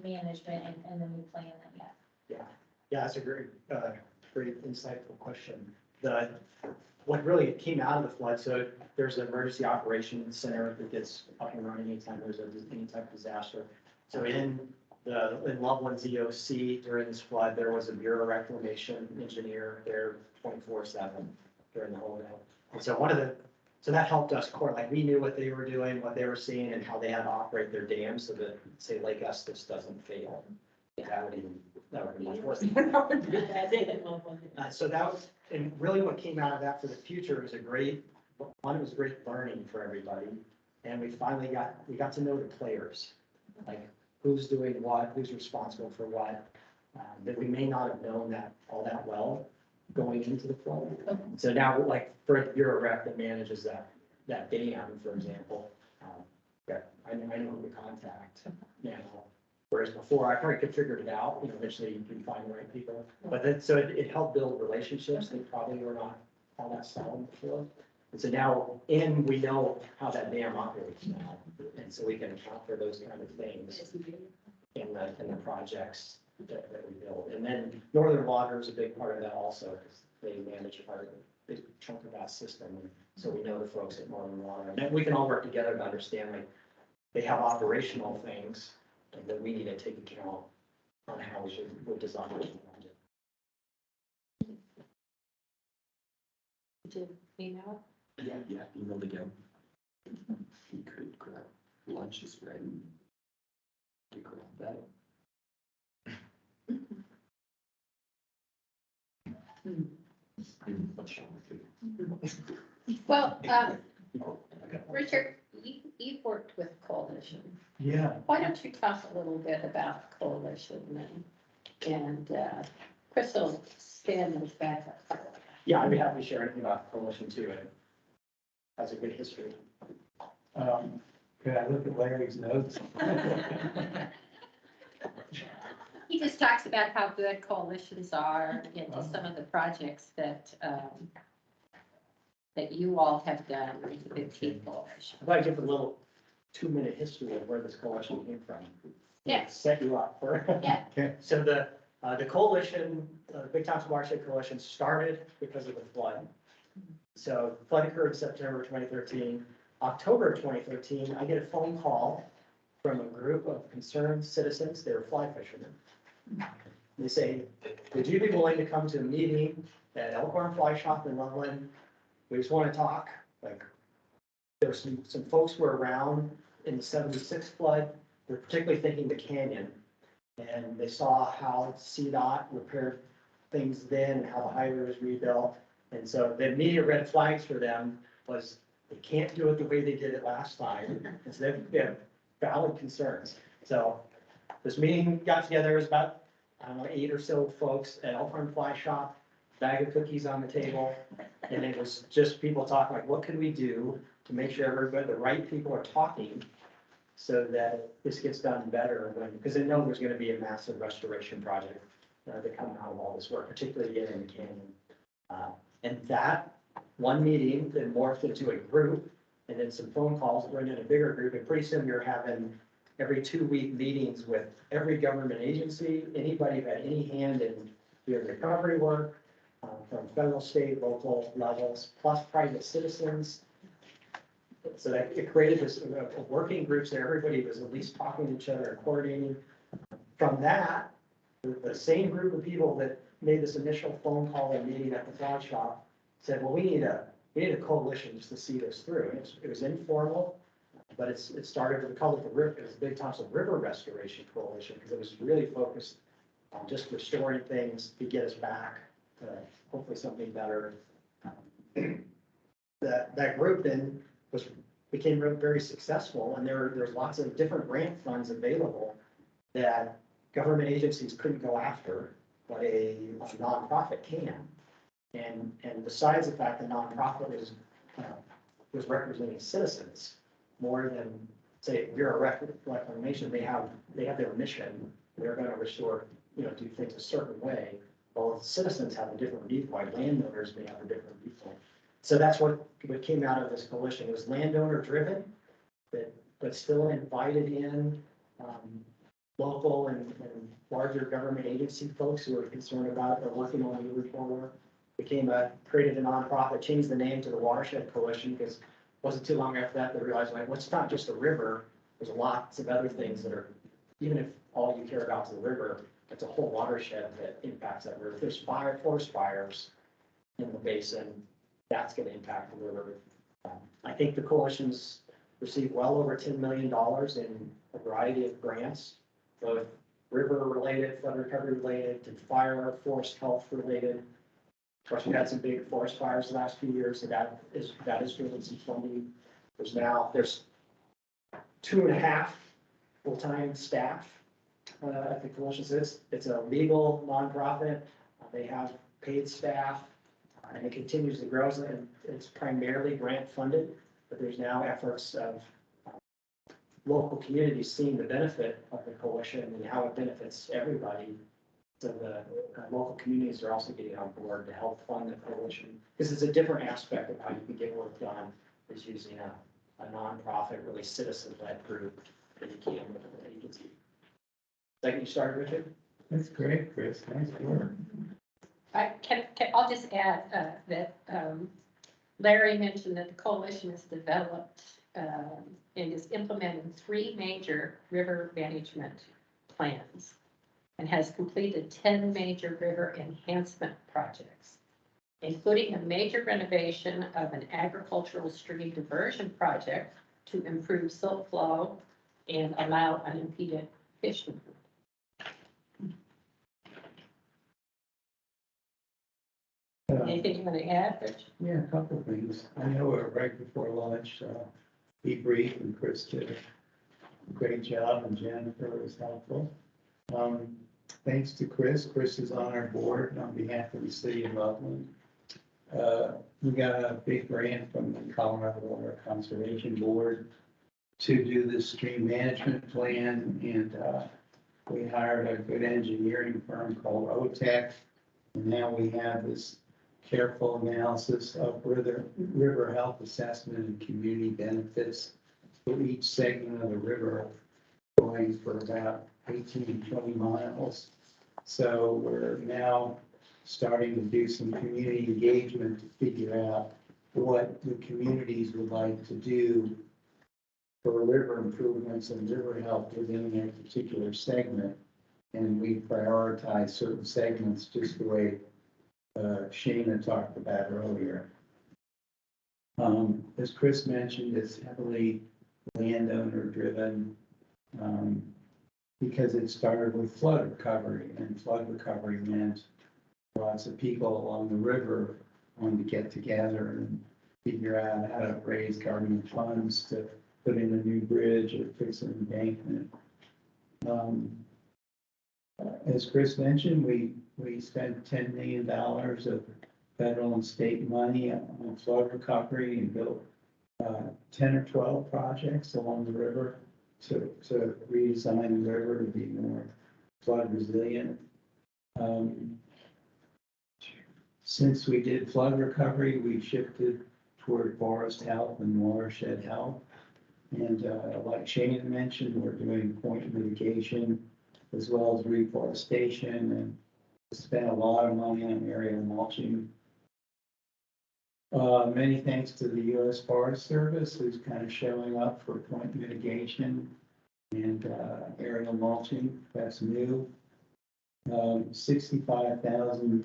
management and then we plan that, yeah. Yeah, that's a great insightful question. What really came out of the flood, so there's an emergency operations center that gets up and running anytime there's any type of disaster. So in Loveland's EOC during this flood, there was a Bureau Reclamation engineer there 24/7 during the whole day. And so so that helped us correlate. We knew what they were doing, what they were seeing, and how they had to operate their dams so that, say, Lake Estes doesn't fail. That would be much worse. So that was, and really what came out of that for the future was it was great learning for everybody. And we finally got to know the players, like who's doing what, who's responsible for what, that we may not have known that all that well going into the flood. So now, like for the Bureau Rec that manages that dam, for example, I know who to contact now. Whereas before, I probably could figure it out, eventually you can find the right people. But then, so it helped build relationships that probably were not all that solid before. And so now, and we know how that dam operates now. And so we can account for those kind of things in the projects that we build. And then Northern Water is a big part of that also, because they manage a big chunk of that system. And so we know the folks at Northern Water. And we can all work together to understand, like, they have operational things that we need to take account on how we should design the project. Did you know? Yeah, emailed again. You could grab lunch is ready. You grab that. Well, Richard, you've worked with Coalition. Yeah. Why don't you talk a little bit about Coalition and Chris will stand those back up. Yeah, I'd be happy to share anything about Coalition too. It has a good history. Could I look at Larry's notes? He just talks about how good coalitions are and just some of the projects that you all have done with the Big T Coalition. If I give a little 2-minute history of where this coalition came from. Yeah. Set you up for. Yeah. Okay. So the coalition, the Big Thompson Watershed Coalition started because of the flood. So flood occurred in September 2013. October 2013, I get a phone call from a group of concerned citizens. They were fly fishermen. They say, would you be willing to come to a meeting at Elkhorn Fly Shop in Loveland? We just want to talk. Like, there were some folks who were around in the 76 flood. They're particularly thinking the canyon. And they saw how CDOT repaired things then and how the highway was rebuilt. And so the immediate red flags for them was they can't do it the way they did it last time. And so they have valid concerns. So this meeting got together. It was about, I don't know, 8 or so folks at Elkhorn Fly Shop, bag of cookies on the table. And it was just people talking like, what can we do to make sure everybody, the right people are talking so that this gets done better, because they know there's going to be a massive restoration project that come out of all this work, particularly again in the canyon. And that one meeting then morphed into a group, and then some phone calls bring in a bigger group, and pretty soon you're having every 2-week meetings with every government agency, anybody who had any hand in doing recovery work, from federal, state, local levels, plus private citizens. So that it created this a working group, so everybody was at least talking to each other and coordinating. From that, the same group of people that made this initial phone call and meeting at the fly shop said, well, we need a coalition just to see this through. And it was informal, but it started with, we called it the river, it was the Big Thompson River Restoration Coalition, because it was really focused on just restoring things to get us back to hopefully something better. That group then became very successful, and there's lots of different grant funds available that government agencies couldn't go after, but a nonprofit can. And besides the fact that nonprofit was representing citizens more than, say, Bureau Reclamation, they have their mission. They're going to restore, do things a certain way. Well, citizens have a different viewpoint. Landowners may have a different viewpoint. So that's what came out of this coalition. It was landowner driven, but still invited in local and larger government agency folks who are concerned about it, are working on moving forward. Created a nonprofit, changed the name to the Watershed Coalition, because it wasn't too long after that, they realized, like, well, it's not just a river, there's lots of other things that are, even if all you care about is the river, it's a whole watershed that impacts that river. If there's forest fires in the basin, that's gonna impact the river. I think the coalition's received well over $10 million in a variety of grants, both river-related, flood recovery-related, to fire, forest health-related. Of course, we've had some big forest fires the last few years, so that is driven some funding. There's 2.5 full-time staff at the coalition. So it's a legal nonprofit. They have paid staff, and it continues to grow. And it's primarily grant funded, but there's now efforts of local communities seeing the benefit of the coalition and how it benefits everybody. So the local communities are also getting on board to help fund the coalition, because it's a different aspect of how you can get work done, is using a nonprofit, really citizen-led group that you can with an agency. Second, you started, Richard? That's great, Chris. Nice work. I'll just add that Larry mentioned that the coalition has developed and is implementing 3 major river management plans and has completed 10 major river enhancement projects, including a major renovation of an agricultural stream diversion project to improve silt flow and allow unimpeded fishing. Anything you want to add, Rich? Yeah, a couple of things. I know right before lunch, debrief, and Chris did a great job, and Jennifer was helpful. Thanks to Chris. Chris is on our board on behalf of the city of Loveland. We got a big grant from the Colorado Water Conservation Board to do this stream management plan, and we hired a good engineering firm called OTEC, and now we have this careful analysis of river health assessment and community benefits for each segment of the river, going for about 18 to 20 miles. So we're now starting to do some community engagement to figure out what the communities would like to do for river improvements and river health within their particular segment. And we prioritize certain segments just the way Shana talked about earlier. As Chris mentioned, it's heavily landowner driven because it started with flood recovery, and flood recovery meant lots of people along the river wanted to get together and figure out how to raise government funds to put in a new bridge or fix an embankment. As Chris mentioned, we spent $10 million of federal and state money on flood recovery and built 10 or 12 projects along the river to redesign the river to be more flood resilient. Since we did flood recovery, we shifted toward forest health and watershed health. And like Shane mentioned, we're doing point mitigation as well as reforestation, and spent a lot of money on aerial mulching. Many thanks to the U.S. Forest Service, who's kind of showing up for point mitigation and aerial mulching. That's new. 65,000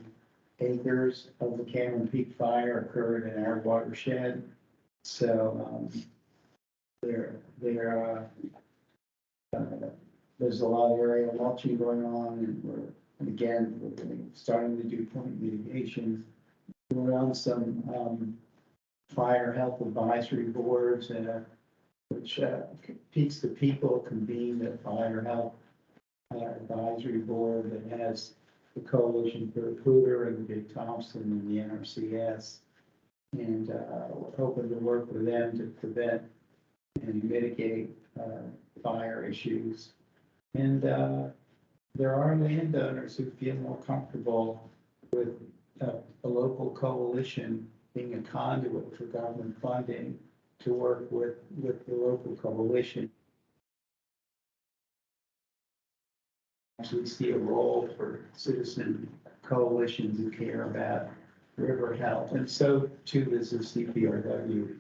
acres of the Cameron Peak fire occurred in our watershed. So there's a lot of aerial mulching going on, and we're starting to do point mitigation. We're on some fire health advisory boards, which Peaks to People convened a fire health advisory board that has the Coalition for Recruiter and the Big Thompson and the NRCS, and we're hoping to work with them to prevent and mitigate fire issues. And there are landowners who feel more comfortable with a local coalition being a conduit for government funding to work with the local coalition actually see a role for citizen coalitions who care about river health, and so too does the CPRW.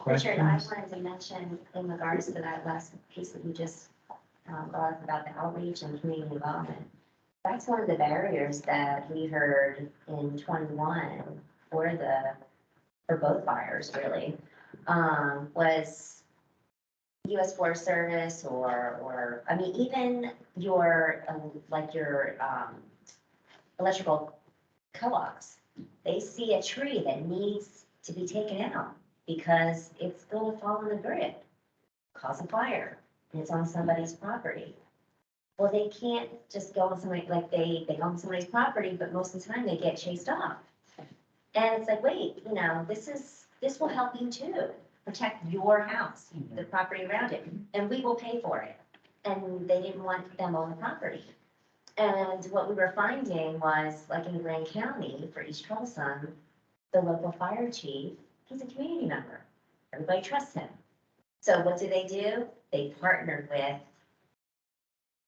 Richard, I Questions? wanted to mention in regards to that last piece that you just brought up about the outreach and community involvement. That's one of the barriers that we heard in 21 for both fires really, was US Forest Service or, I mean, even your, like your electrical co-ops. They see a tree that needs to be taken out because it's going to fall on the grid, cause a fire, and it's on somebody's property. Well, they can't just go on somebody, like they go on somebody's property, but most of the time they get chased off. And it's like, wait, this will help you too, protect your house, the property around it, and we will pay for it. And they didn't want them on the property. And what we were finding was, like in Grand County, for East Troublesome, the local fire chief, he's a community member. Everybody trusts him. So what do? They partnered with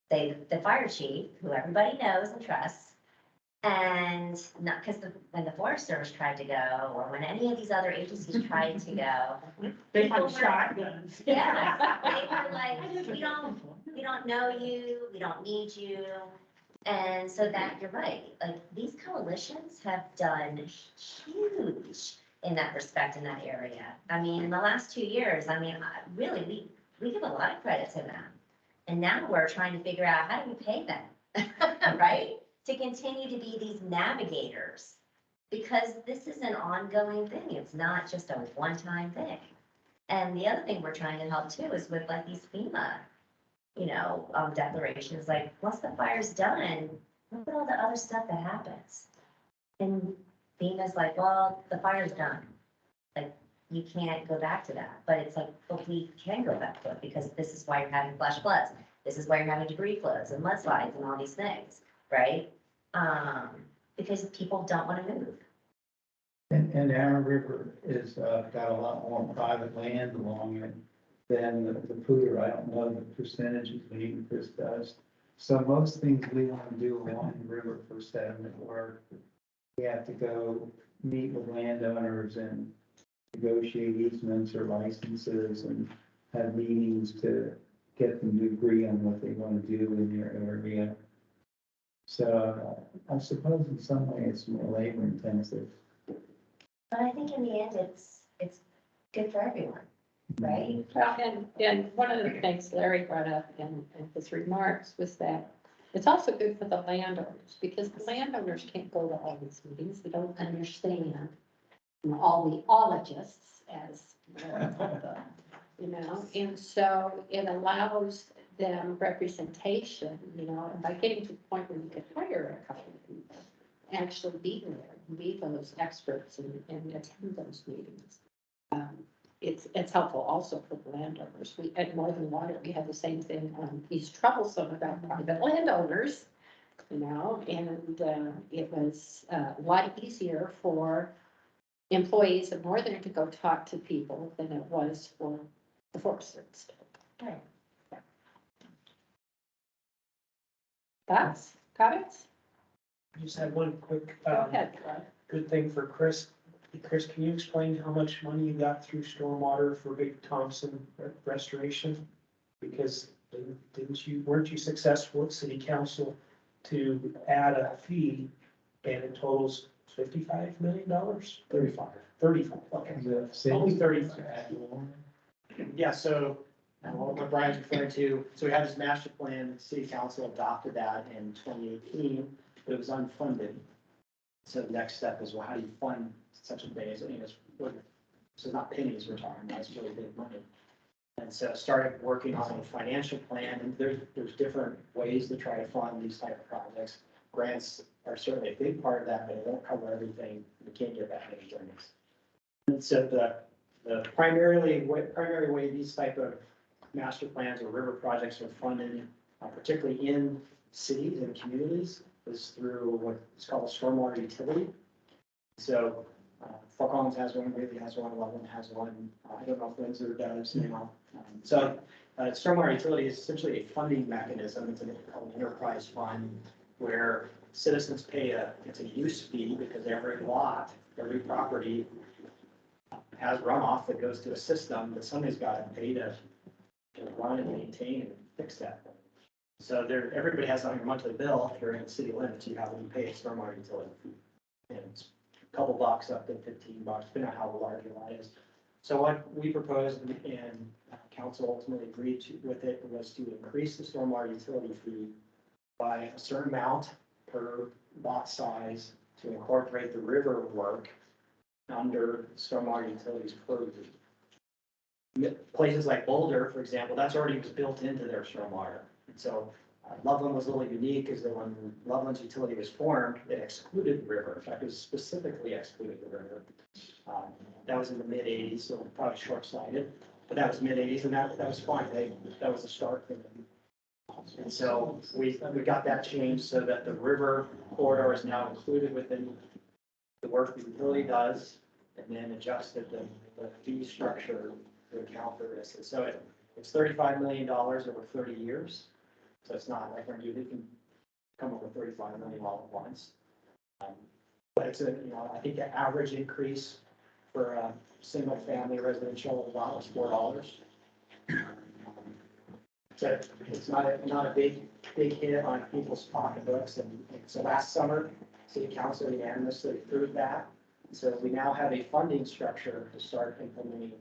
the fire chief, who everybody knows and trusts. And not because when the Forest Service tried to go, or when any of these other agencies tried to go, They people had were- shotguns. Yeah, they were like, we don't know you, we don't need you. And so that, you're right, like, these coalitions have done huge in that respect in that area. I mean, in the last 2 years, really, we give a lot of credit to them. And now we're trying to figure out, how do we pay them, right? To continue to be these navigators, because this is an ongoing thing. It's not just a one-time thing. And the other thing we're trying to help too is with like these FEMA, declarations, like, once the fire's done, look at all the other stuff that happens. And FEMA's like, well, the fire's done. Like, you can't go back to that. But it's like, but we can go back to it, because this is why you're having flash floods. This is why you're having debris flows and mudslides and all these things, right? Because people don't want to move. And our river is, got a lot more private land along it than the Poudre. I don't know the percentages, maybe Chris does. So most things we want to do along the river for sediment work, we have to go meet with landowners and negotiate easements or licenses and have meetings to get them to agree on what they want to do in their area. So I suppose in some way it's more labor intensive. But I think in the end, it's good for everyone, right? Well, and one of the things Larry brought up in his remarks was that it's also good for the landowners, because the landowners can't go to all these meetings, they don't understand all the ologists, as and so it allows them representation, and by getting to the point where you can hire a couple of people, actually be there, be those experts and attend those meetings. It's helpful also for the landowners. We, at Northern Water, we had the same thing on East Troublesome about private landowners, and it was a lot easier for employees of Northern to go talk to people than it was for the Forest Service. Right. Thoughts, comments? I just had one quick, Go ahead, Rob. good thing for Chris. Chris, can you explain how much money you got through stormwater for Big Thompson restoration? Because weren't you successful at city council to add a fee, and it totals $55 million? 35. 35, okay. Only 35. Yeah, so what Brian's referring to, so we had this master plan, the city council adopted that in 2018, but it was unfunded. So the next step is, well, how do you fund such a big, so not pennies we're talking about, it's really big money. And so started working on a financial plan, and there's different ways to try to fund these type of projects. Grants are certainly a big part of that, but it won't cover everything. We can't get that many grants. And so the primary way these type of master plans or river projects are funded, particularly in cities and communities, is through what is called a stormwater utility. So Fort Collins has one, Greeley has one, Loveland has one, I don't know if Windsor does, you know. So, stormwater utility is essentially a funding mechanism, it's an enterprise fund where citizens pay it's a use fee because every lot, every property has runoff that goes to a system that somebody's got to pay to run and maintain and fix that. So there, everybody has on your monthly bill, if you're in the city limits, you have to pay a stormwater utility fee. And it's a couple bucks up to $15, depending on how large your lot is. So what we proposed and council ultimately agreed to with it was to increase the stormwater utility fee by a certain amount per lot size to incorporate the river work under stormwater utilities purview. Places like Boulder, for example, that's already was built into their stormwater. And so Loveland was a little unique is that when Loveland's utility was formed, it excluded the river. In fact, it was specifically excluded the river. That was in the mid 80s, so probably short-sighted, but that was mid 80s and that was fine. That was a start for them. And so we got that changed so that the river corridor is now included within the work the utility does, and then adjusted the fee structure to account for this. And so it's $35 million over 30 years. So it's not like when you can come up with $35 million all at once. But it's I think the average increase for a single family residential lot was $4. So it's not a big hit on people's pocketbooks. And so last summer, City Council unanimously approved that. So we now have a funding structure to start implementing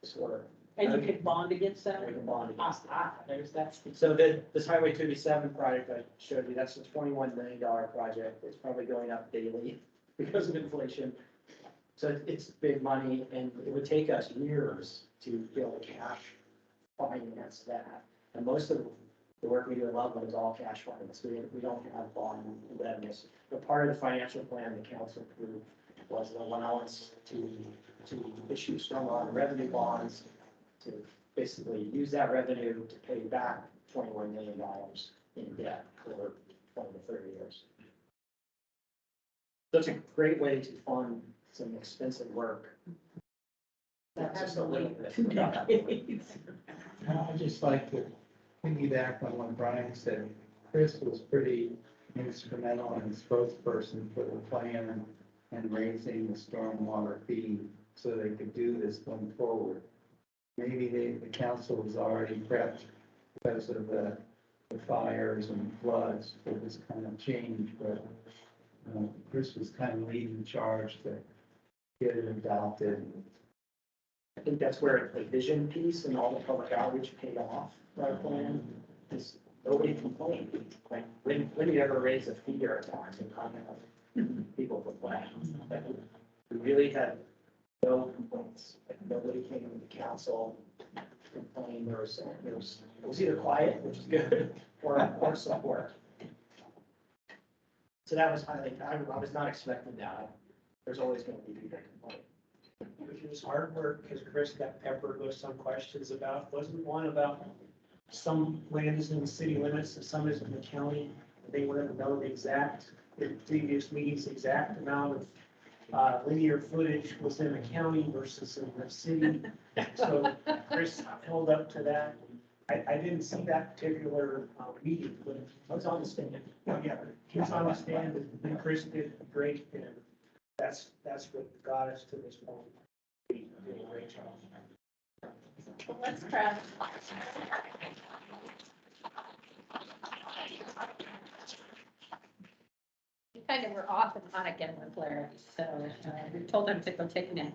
this work. And you could bond against that? We can bond against it. There's that. So this Highway 287 project I showed you, that's a $21 million project. It's probably going up daily because of inflation. So it's big money and it would take us years to be able to cash finance that. And most of the work we do in Loveland is all cash finance. We don't have bond revenues. But part of the financial plan the council approved was the allowance to issue stormwater revenue bonds to basically use that revenue to pay back $21 million in debt for 20 to 30 years. So it's a great way to fund some expensive work. That's just a little bit. I'd just like to piggyback on what Brian said. Chris was pretty instrumental and spokesperson for the plan and raising the stormwater fee so they could do this going forward. Maybe the council was already prepped because of the fires and floods for this kind of change, but Chris was kind of leading the charge to get it adopted. I think that's where the vision piece and all the public outreach paid off for our plan. Because nobody complained. Like, when do you ever raise a fee or a tax and comment on people complain? Like, we really had no complaints. Like, nobody came to the council complaining. It was either quiet, which is good, or support. So that was I was not expecting that. There's always going to be people complaining. It was hard work because Chris got peppered with some questions about, wasn't one about some land is in the city limits and some is in the county. They wanted to know the exact, in previous meetings, exact amount of linear footage was in the county versus in the city. So Chris held up to that. I didn't see that particular meeting, but I was on the stand. yeah, he was on the stand and Chris did great. And that's what got us to this point. He did a great job. Let's try. We kind of were off and on again with Larry, so we told him to go take a nap.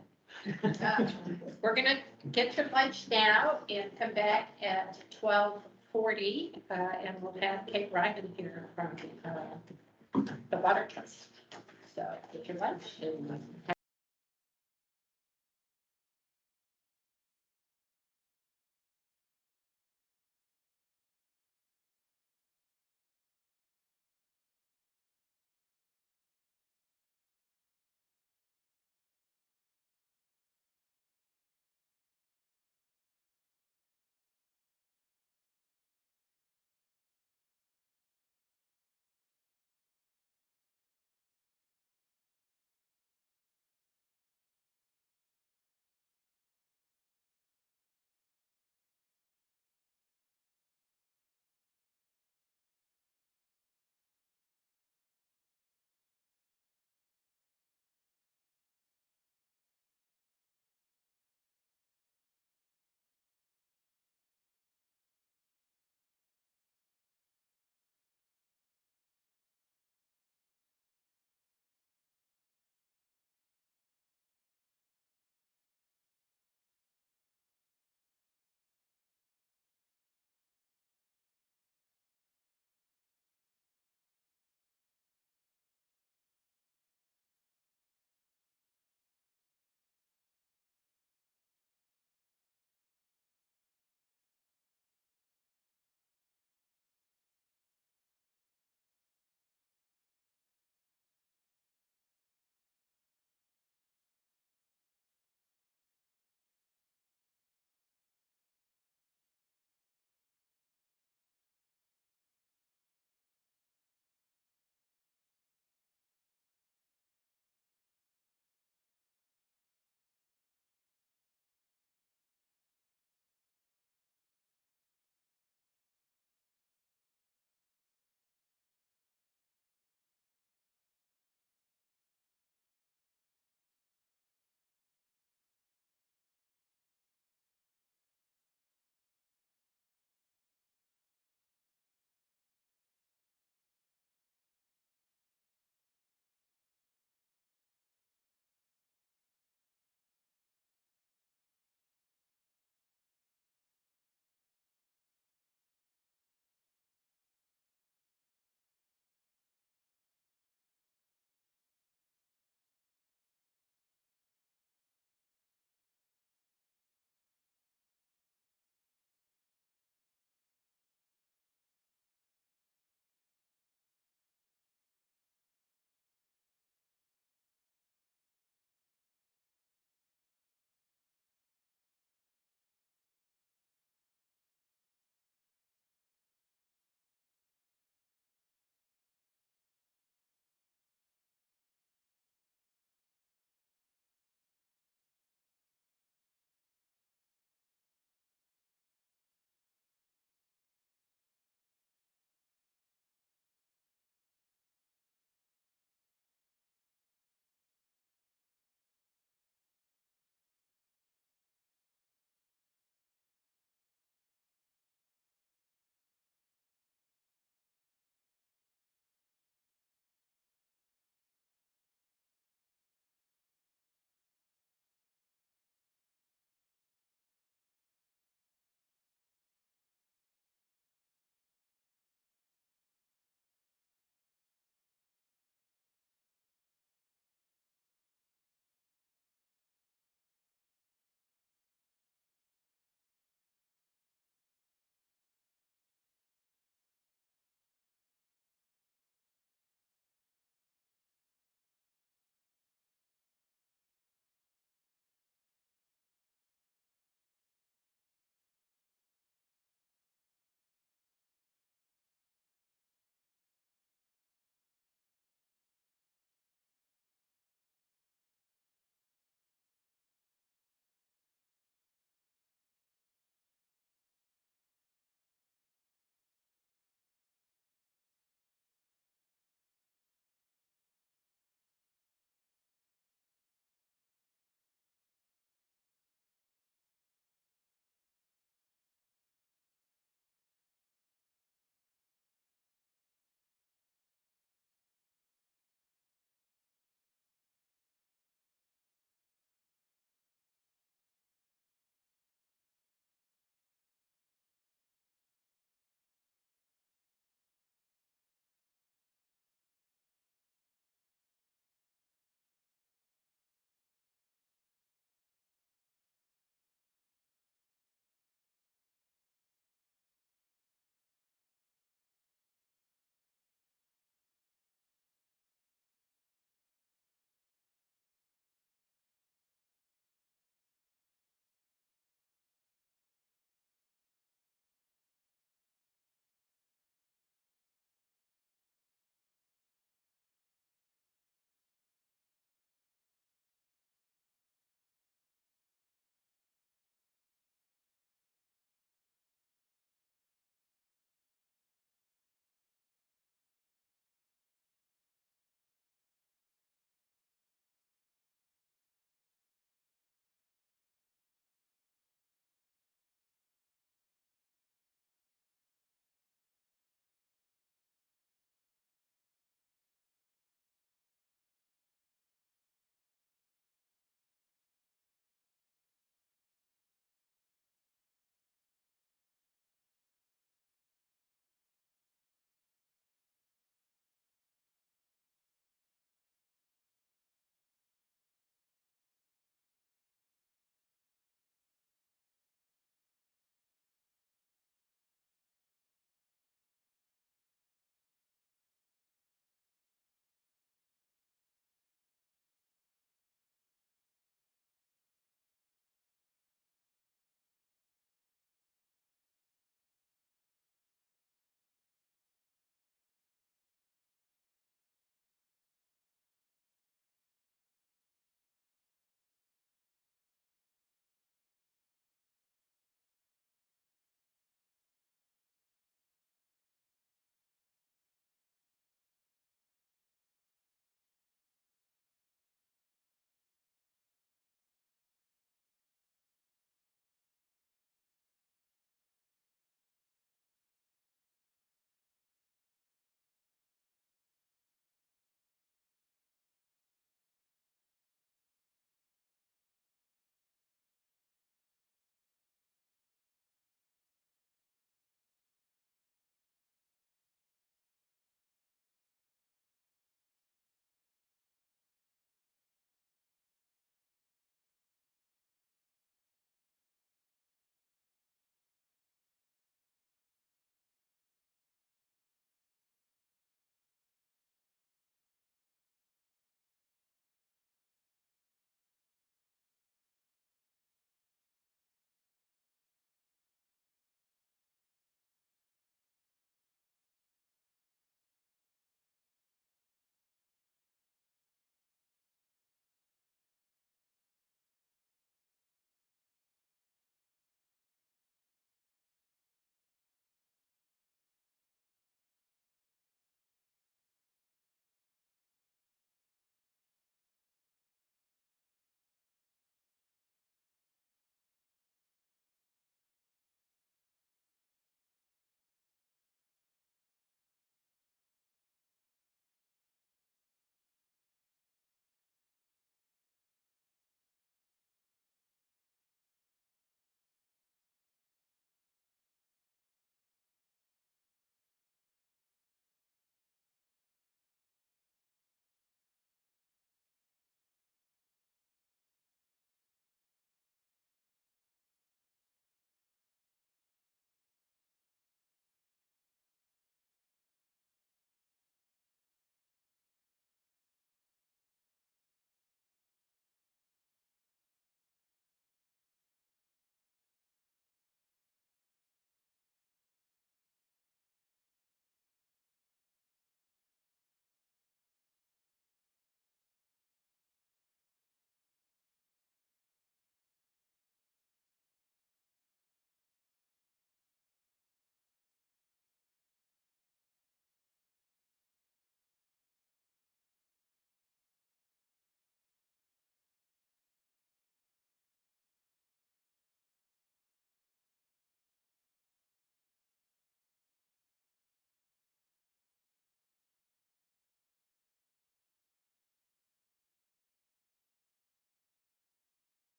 We're gonna get to lunch now and come back at 12:40, and we'll have Kate Ryman here from the Water Trust. So get your lunch and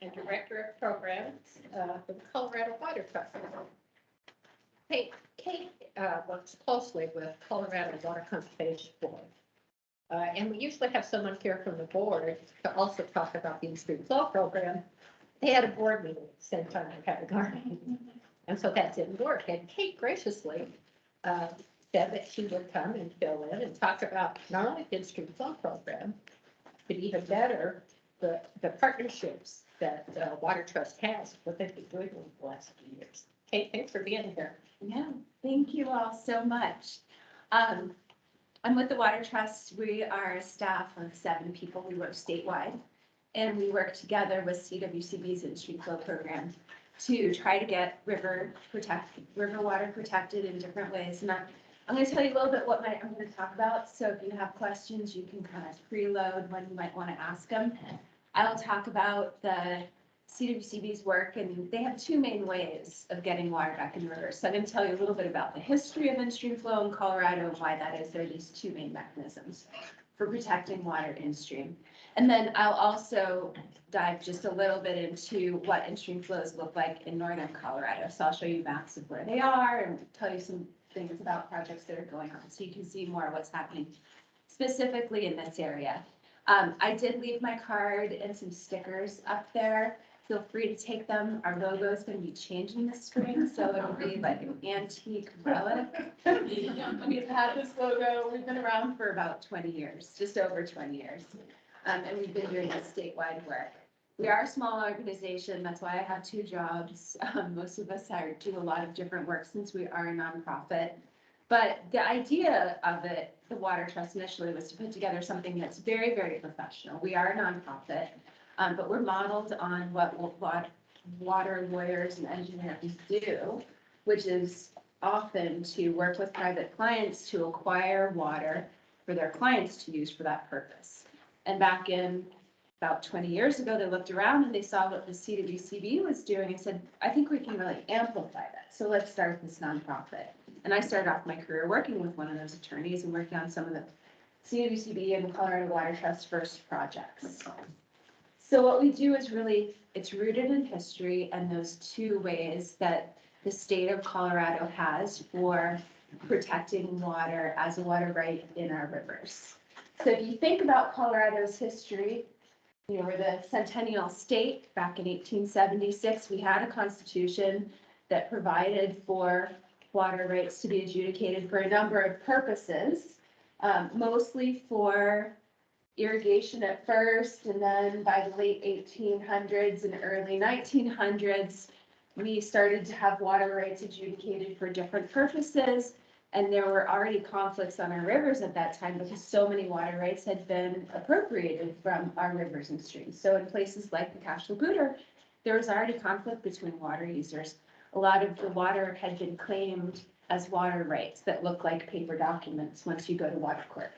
and Director of Programs for the Colorado Water Trust. Kate works closely with Colorado Water Conservation Board. And we usually have someone here from the board to also talk about the in-stream flow program. They had a board meeting at the same time they had a garden. And so that didn't work. And Kate graciously said that she would come and fill in and talk about not only the in-stream flow program, but even better, the partnerships that Water Trust has, what they've been doing over the last few years. Kate, thanks for being here. Yeah, thank you all so much. I'm with the Water Trust. We are a staff of 7 people. We work statewide. And we work together with CWCB's in-stream flow program to try to get river water protected in different ways. And I'm going to tell you a little bit what I'm going to talk about. So if you have questions, you can kind of preload when you might want to ask them. I will talk about the CWCB's work, and they have 2 main ways of getting water back in the rivers. So I'm going to tell you a little bit about the history of in-stream flow in Colorado and why that is. There are these 2 main mechanisms for protecting water in-stream. And then I'll also dive just a little bit into what in-stream flows look like in northern Colorado. So I'll show you maps of where they are and tell you some things about projects that are going on, so you can see more of what's happening specifically in this area. I did leave my card and some stickers up there. Feel free to take them. Our logo is going to be changing this spring, so it'll be like an antique relic. We've had this logo. We've been around for about 20 years, just over 20 years. And we've been doing this statewide work. We are a small organization. That's why I have 2 jobs. Most of us do a lot of different work since we are a nonprofit. But the idea of it, the Water Trust initially, was to put together something that's very, very professional. We are a nonprofit, but we're modeled on what water lawyers and engineers do, which is often to work with private clients to acquire water for their clients to use for that purpose. And back in about 20 years ago, they looked around and they saw what the CWCB was doing and said, I think we can really amplify that. So let's start this nonprofit. And I started off my career working with one of those attorneys and working on some of the CWCB and Colorado Water Trust first projects. So what we do is really, it's rooted in history and those 2 ways that the state of Colorado has for protecting water as a water right in our rivers. So if you think about Colorado's history, we're the centennial state. Back in 1876, we had a constitution that provided for water rights to be adjudicated for a number of purposes, mostly for irrigation at first, and then by the late 1800s and early 1900s, we started to have water rights adjudicated for different purposes. And there were already conflicts on our rivers at that time because so many water rights had been appropriated from our rivers and streams. So in places like the Cache la Poudre, there was already conflict between water users. A lot of the water had been claimed as water rights that look like paper documents once you go to water court.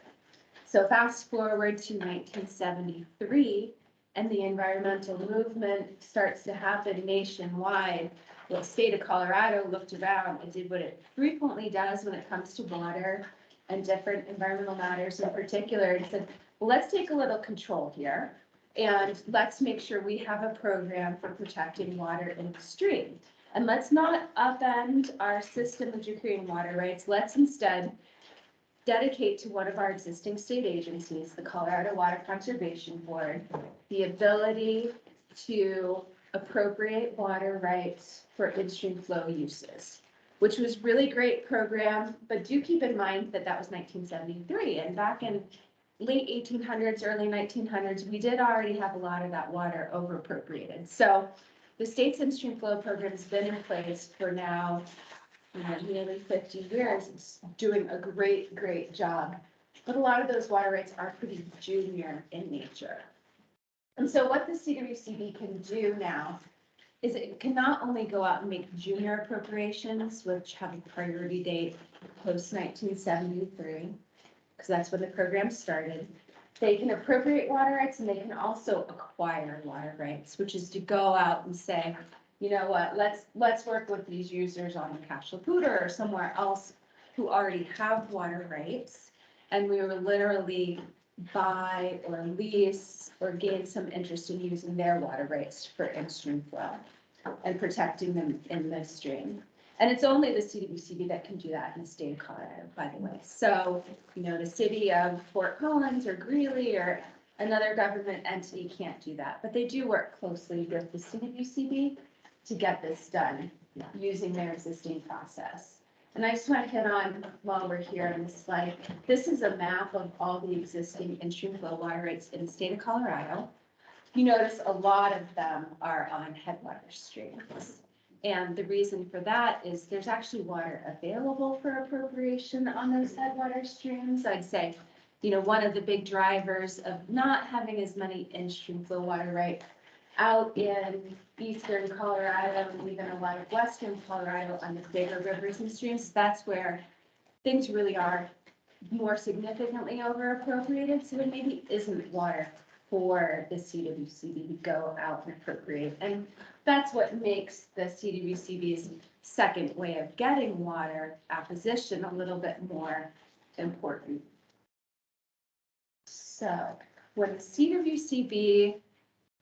So fast forward to 1973, and the environmental movement starts to happen nationwide. The state of Colorado looked around and did what it frequently does when it comes to water and different environmental matters in particular, and said, well, let's take a little control here and let's make sure we have a program for protecting water in the stream. And let's not upend our system of decreeing water rights. Let's instead dedicate to one of our existing state agencies, the Colorado Water Conservation Board, the ability to appropriate water rights for in-stream flow uses, which was really great program, but do keep in mind that that was 1973, and back in late 1800s, early 1900s, we did already have a lot of that water over appropriated. So the state's in-stream flow program has been in place for now nearly 50 years. It's doing a great, great job, but a lot of those water rights are pretty junior in nature. And so what the CWCB can do now is it can not only go out and make junior appropriations, which have a priority date post 1973, because that's when the program started. They can appropriate water rights and they can also acquire water rights, which is to go out and say, you know what, let's work with these users on the Cache la Poudre or somewhere else who already have water rights. And we were literally buy or lease or gain some interest in using their water rights for in-stream flow and protecting them in the stream. And it's only the CWCB that can do that in the state of Colorado, by the way. So, the city of Fort Collins or Greeley or another government entity can't do that, but they do work closely with the CWCB to get this done using their existing process. And I just want to hit on, while we're here on this slide, this is a map of all the existing in-stream flow water rights in the state of Colorado. You notice a lot of them are on headwater streams. And the reason for that is there's actually water available for appropriation on those headwater streams. I'd say, one of the big drivers of not having as many in-stream flow water rights out in eastern Colorado and even a lot of western Colorado on the bigger rivers and streams, that's where things really are more significantly over appropriated. So there maybe isn't water for the CWCB to go out and appropriate. And that's what makes the CWCB's second way of getting water acquisition a little bit more important. So when the CWCB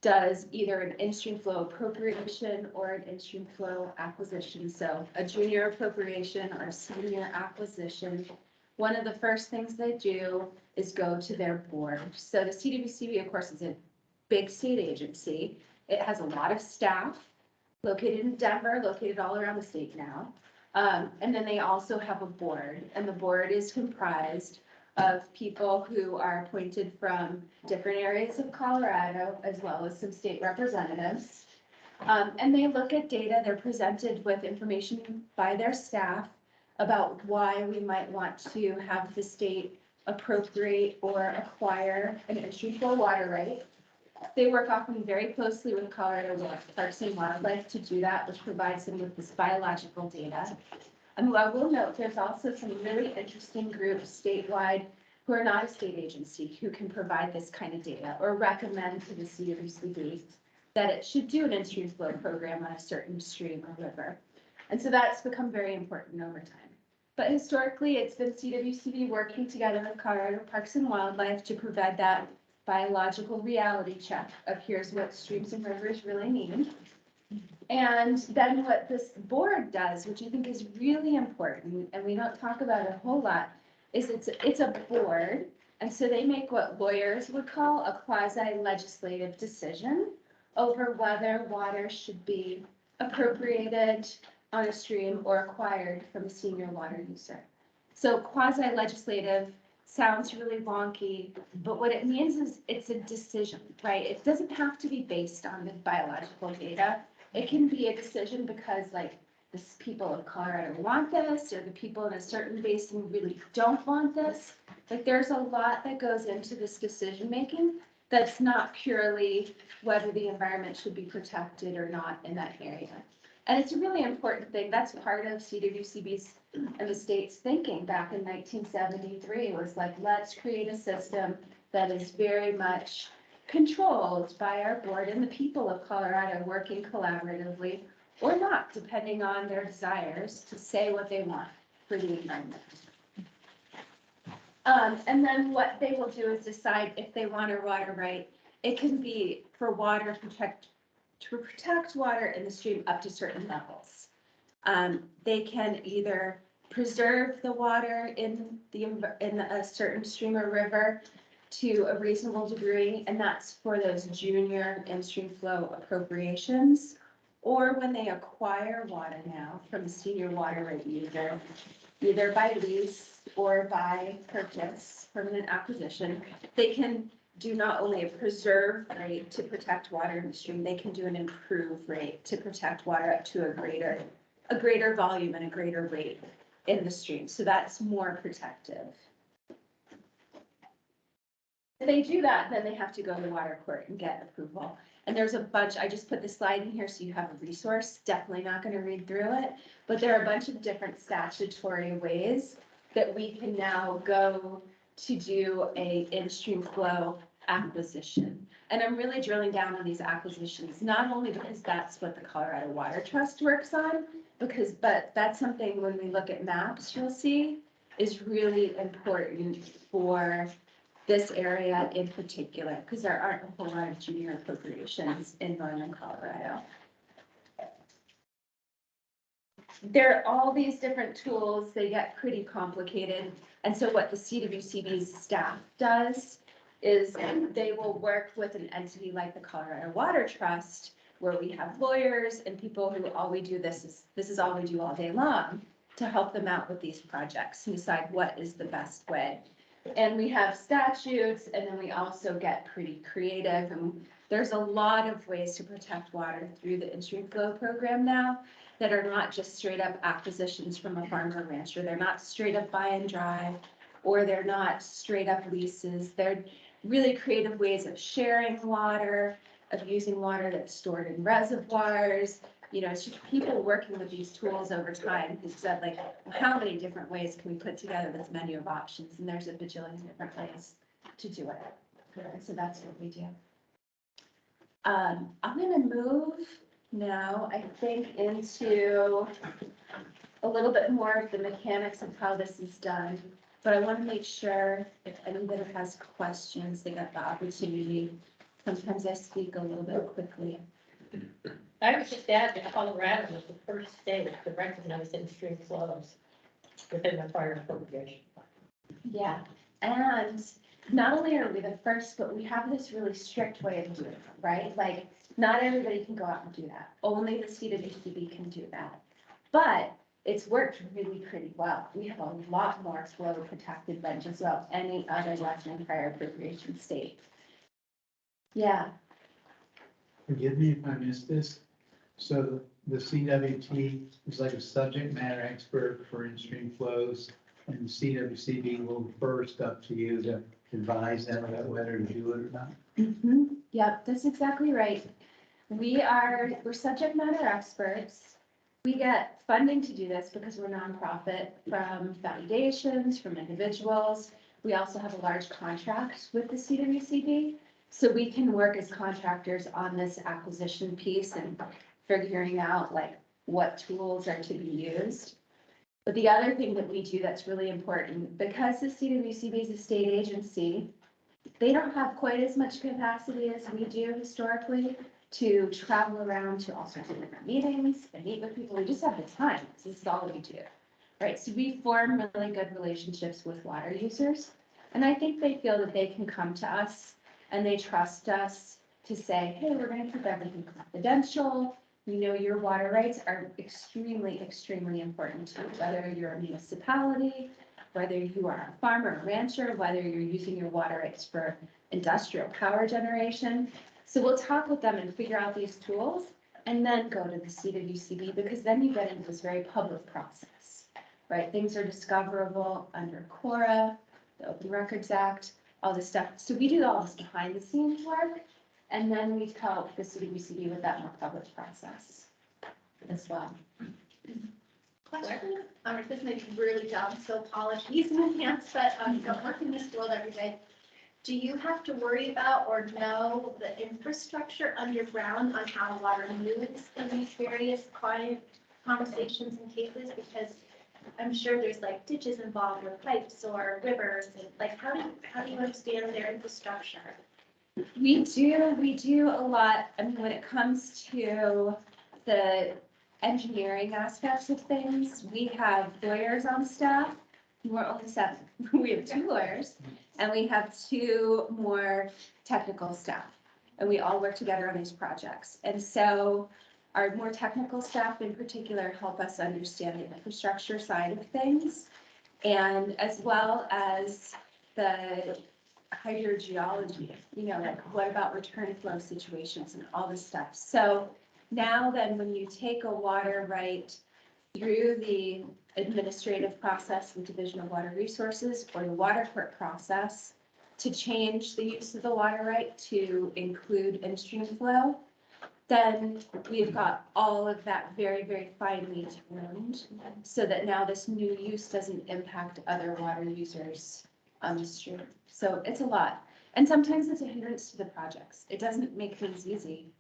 does either an in-stream flow appropriation or an in-stream flow acquisition, so a junior appropriation or a senior acquisition, one of the first things they do is go to their board. So the CWCB, of course, is a big state agency. It has a lot of staff located in Denver, located all around the state now. And then they also have a board, and the board is comprised of people who are appointed from different areas of Colorado, as well as some state representatives. And they look at data, they're presented with information by their staff about why we might want to have the state appropriate or acquire an in-stream flow water right. They work often very closely with Colorado Parks and Wildlife to do that, which provides them with this biological data. And I will note, there's also some really interesting groups statewide who are not a state agency who can provide this kind of data or recommend to the CWCB that it should do an in-stream flow program on a certain stream or river. And so that's become very important over time. But historically, it's been CWCB working together with Colorado Parks and Wildlife to provide that biological reality check of here's what streams and rivers really need. And then what this board does, which I think is really important, and we don't talk about it a whole lot, is it's a board. And so they make what lawyers would call a quasi-legislative decision over whether water should be appropriated on a stream or acquired from a senior water user. So quasi-legislative sounds really wonky, but what it means is it's a decision, right? It doesn't have to be based on the biological data. It can be a decision because the people of Colorado want this, or the people in a certain basin really don't want this. There's a lot that goes into this decision-making that's not purely whether the environment should be protected or not in that area. And it's a really important thing. That's part of CWCB's and the state's thinking back in 1973 was let's create a system that is very much controlled by our board and the people of Colorado working collaboratively or not, depending on their desires to say what they want for the environment. And then what they will do is decide if they want a water right. It can be for water to protect water in the stream up to certain levels. They can either preserve the water in a certain stream or river to a reasonable degree, and that's for those junior in-stream flow appropriations, or when they acquire water now from a senior water right user, either by lease or by purchase, permanent acquisition, they can do not only a preserve rate to protect water in the stream, they can do an improve rate to protect water up to a greater volume and a greater rate in the stream. So that's more protective. If they do that, then they have to go to the water court and get approval. And there's a bunch, I just put the slide in here so you have a resource, definitely not going to read through it, but there are a bunch of different statutory ways that we can now go to do a in-stream flow acquisition. And I'm really drilling down on these acquisitions, not only because that's what the Colorado Water Trust works on, but that's something when we look at maps, you'll see is really important for this area in particular, because there aren't a whole lot of junior appropriations in northern Colorado. There are all these different tools, they get pretty complicated, and so what the CWCB's staff does is they will work with an entity like the Colorado Water Trust, where we have lawyers and people who all we do, this is all we do all day long, to help them out with these projects and decide what is the best way. And we have statutes, and then we also get pretty creative, and there's a lot of ways to protect water through the in-stream flow program now that are not just straight up acquisitions from a farmer or rancher. They're not straight up buy and dry, or they're not straight up leases. They're really creative ways of sharing water, of using water that's stored in reservoirs. You know, it's just people working with these tools over time who said, like, how many different ways can we put together this menu of options? And there's a bajillion different ways to do it. So that's what we do. I'm gonna move now, I think, into a little bit more of the mechanics of how this is done. But I want to make sure if anybody has questions, they got the opportunity. Sometimes I speak a little bit quickly. I would just add that Colorado was the first state to recognize in-stream flows within the fire appropriation. Yeah, and not only are we the first, but we have this really strict way of doing it, right? Like, not everybody can go out and do that. Only the CWCB can do that. But it's worked really pretty well. We have a lot more flow protected than just about any other Western fire appropriation state. Yeah, Forgive me if I missed this. So the CWT is like a subject matter expert for in-stream flows, and the CWCB will refer stuff to you to advise them about whether to do it or not. Yep, that's exactly right. We're subject matter experts. We get funding to do this because we're nonprofit from foundations, from individuals. We also have a large contract with the CWCB. So we can work as contractors on this acquisition piece and figuring out like what tools are to be used. But the other thing that we do that's really important, because the CWCB is a state agency, they don't have quite as much capacity as we do historically to travel around to all sorts of different meetings and meet with people. We just have the time, because this is all we do, right? So we form really good relationships with water users. And I think they feel that they can come to us and they trust us to say, hey, we're gonna keep everything confidential. You know, your water rights are extremely, extremely important to you, whether you're a municipality, whether you are a farmer or rancher, whether you're using your water rights for industrial power generation. So we'll talk with them and figure out these tools and then go to the CWCB, because then you get into this very public process, right? Things are discoverable under CORA, the Open Records Act, all this stuff. So we do all this behind the scenes work, and then we help the CWCB with that more public process as well. Question, this may be really dumb, so apologies in advance, but don't work in this world every day. Do you have to worry about or know the infrastructure underground on how water moves in these various client conversations and cases? Because I'm sure there's like ditches involved or pipes or rivers, and like how do you understand their infrastructure? We do a lot. I mean, when it comes to the engineering aspects of things, we have lawyers on staff. We're only 7. We have 2 lawyers and we have 2 more technical staff, and we all work together on these projects. And so our more technical staff in particular help us understand the infrastructure side of things, and as well as the hydrogeology, you know, like what about return flow situations and all this stuff. So now then, when you take a water right through the administrative process and Division of Water Resources or the water court process to change the use of the water right to include in-stream flow, then we've got all of that very, very finely tuned so that now this new use doesn't impact other water users on the stream. So it's a lot. And sometimes it's a hindrance to the projects. It doesn't make things easy,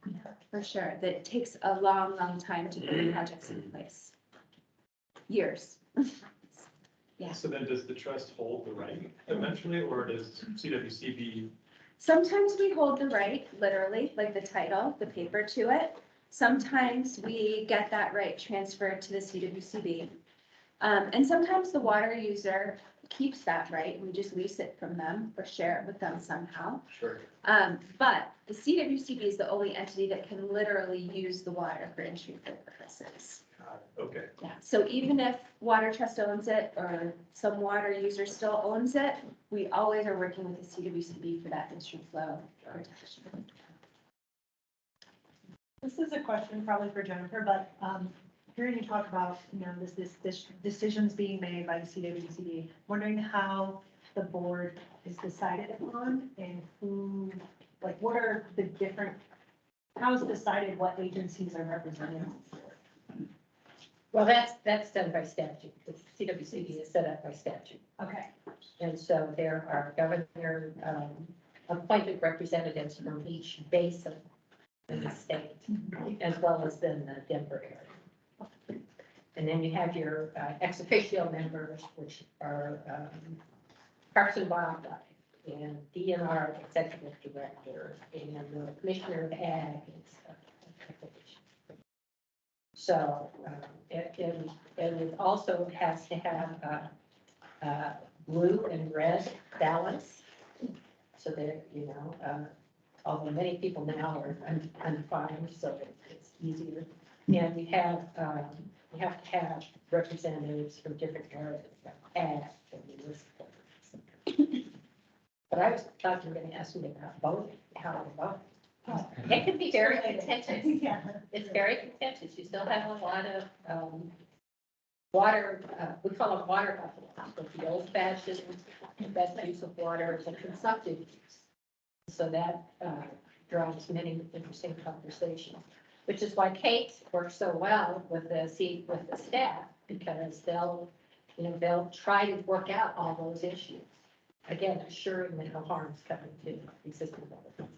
for sure. That it takes a long, long time to put projects in place. Years. Yeah. So then does the trust hold the right eventually, or does CWCB? Sometimes we hold the right, literally, like the title, the paper to it. Sometimes we get that right transferred to the CWCB. And sometimes the water user keeps that right, we just lease it from them or share it with them somehow. Sure. But the CWCB is the only entity that can literally use the water for in-treatment purposes. Okay. Yeah, so even if Water Trust owns it or some water user still owns it, we always are working with the CWCB for that in-stream flow protection. This is a question probably for Jennifer, but hearing you talk about, this decisions being made by the CWCD, wondering how the board is decided upon and who, like, what are the different, how is decided what agencies are represented? Well, that's done by statute. The CWCB is set up by statute. Okay, And so there are governor appointed representatives from each basin in the state, as well as then the Denver area. And then you have your ex officio members, which are Parks and Wildlife, and DNR Executive Director, and the Commissioner of Ag and stuff. So it also has to have blue and red ballots. So there, although many people now are undefined, so it's easier. And you have to have representatives from different areas, like ag and municipal. But I thought you were going to ask me about voting, how to vote. It can be very contentious. yeah. It's very contentious. You still have a lot of water, we call them water buffaloes, but the old fashioned best use of water is a consumptive use. So that drives many interesting conversations, which is why Kate works so well with the staff, because they'll try to work out all those issues. Again, assuring that no harm's coming to existing water.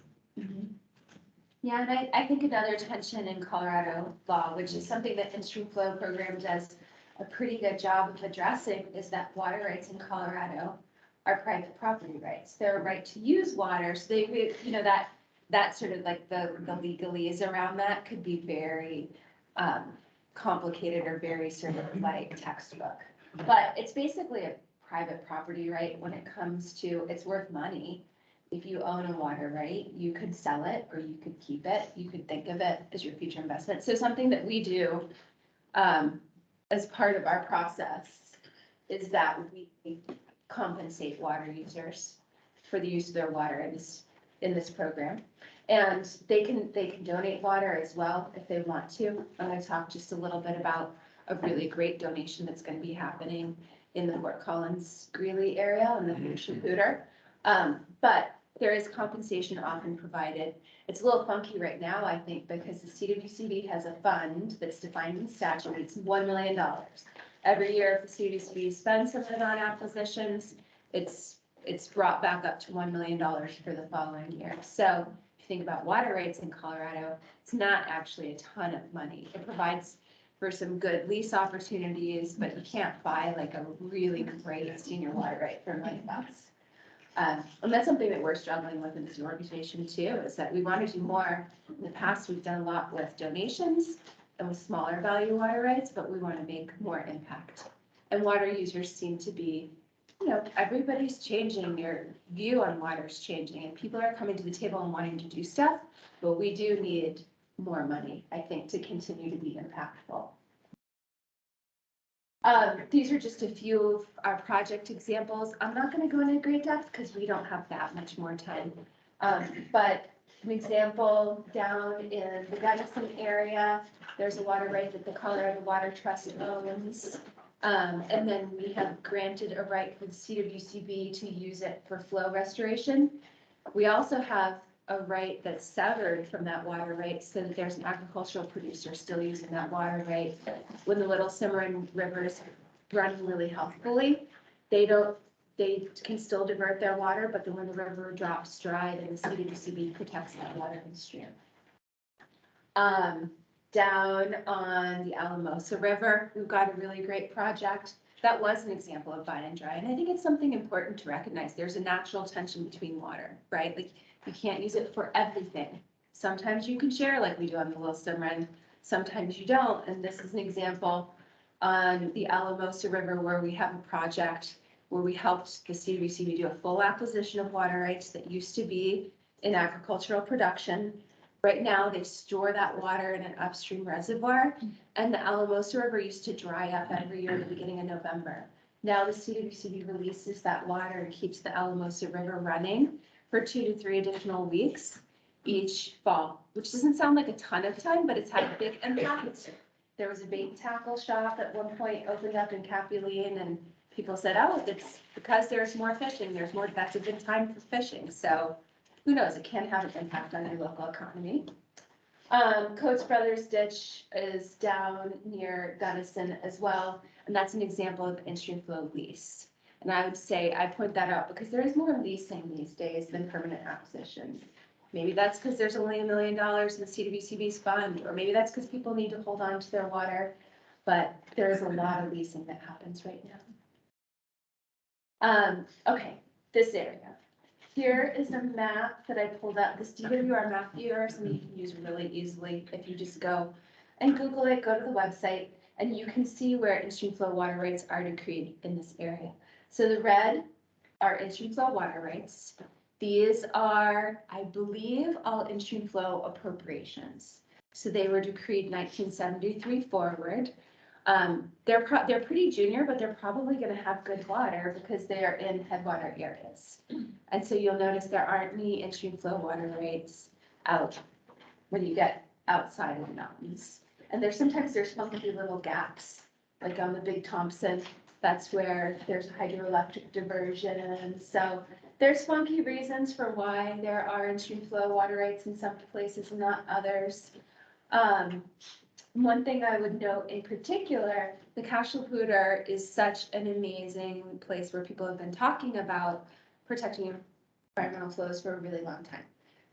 Yeah, and I think another tension in Colorado law, which is something that in-stream flow program does a pretty good job of addressing, is that water rights in Colorado are private property rights. They're a right to use water, so they, that sort of like the legalese around that could be very complicated or very sort of like textbook. But it's basically a private property right when it comes to, it's worth money. If you own a water right, you could sell it or you could keep it. You could think of it as your future investment. So something that we do as part of our process is that we compensate water users for the use of their water in this program. And they can donate water as well if they want to. I'm going to talk just a little bit about a really great donation that's going to be happening in the Fort Collins Greeley area and the Hooter. But there is compensation often provided. It's a little funky right now, I think, because the CWCB has a fund that's defined in statute. It's $1 million. Every year, if the CWCB spends something on acquisitions, it's brought back up to $1 million for the following year. So if you think about water rights in Colorado, it's not actually a ton of money. It provides for some good lease opportunities, but you can't buy like a really great senior water right for $1 million. And that's something that we're struggling with in this organization too, is that we want to do more. In the past, we've done a lot with donations and with smaller value water rights, but we want to make more impact. And water users seem to be, everybody's changing, your view on water is changing, and people are coming to the table and wanting to do stuff, but we do need more money, I think, to continue to be impactful. These are just a few of our project examples. I'm not going to go into great depth because we don't have that much more time. But an example down in the Gunnison area, there's a water right that the Colorado Water Trust owns. And then we have granted a right for the CWCB to use it for flow restoration. We also have a right that's severed from that water right so that there's an agricultural producer still using that water right. When the Little Cimarron River is running really healthfully, they can still divert their water, but then when the river drops dry, then the CWCB protects that water in stream. Down on the Alamosa River, we've got a really great project that was an example of buy and dry. And I think it's something important to recognize. There's a natural tension between water, right? Like you can't use it for everything. Sometimes you can share like we do on the Wilson Run, sometimes you don't. And this is an example on the Alamosa River where we have a project where we helped the CWCB do a full acquisition of water rights that used to be in agricultural production. Right now, they store that water in an upstream reservoir, and the Alamosa River used to dry up every year at the beginning of November. Now the CWCB releases that water and keeps the Alamosa River running for 2 to 3 additional weeks each fall, which doesn't sound like a ton of time, but it's had a big impact. There was a bait and tackle shop at one point opened up in Capuline, and people said, oh, it's because there's more fishing, that's a good time for fishing. So who knows, it can have an impact on your local economy. Coates Brothers Ditch is down near Gunnison as well, and that's an example of in-stream flow lease. And I would say, I point that out because there is more leasing these days than permanent acquisitions. Maybe that's because there's only $1 million in the CWCB's fund, or maybe that's because people need to hold on to their water, but there is a lot of leasing that happens right now. Okay, this area. Here is a map that I pulled up, this DWR map viewer, something you can use really easily if you just go and Google it, go to the website, and you can see where in-stream flow water rights are decreed in this area. So the red are in-stream flow water rights. These are, I believe, all in-stream flow appropriations. So they were decreed 1973 forward. They're pretty junior, but they're probably going to have good water because they are in headwater areas. And so you'll notice there aren't any in-stream flow water rates out when you get outside of the mountains. And sometimes there's funky little gaps, like on the Big Thompson. That's where there's hydroelectric diversion. So there's funky reasons for why there are in-stream flow water rights in some places and not others. One thing I would note in particular, the Kashlapooter is such an amazing place where people have been talking about protecting environmental flows for a really long time.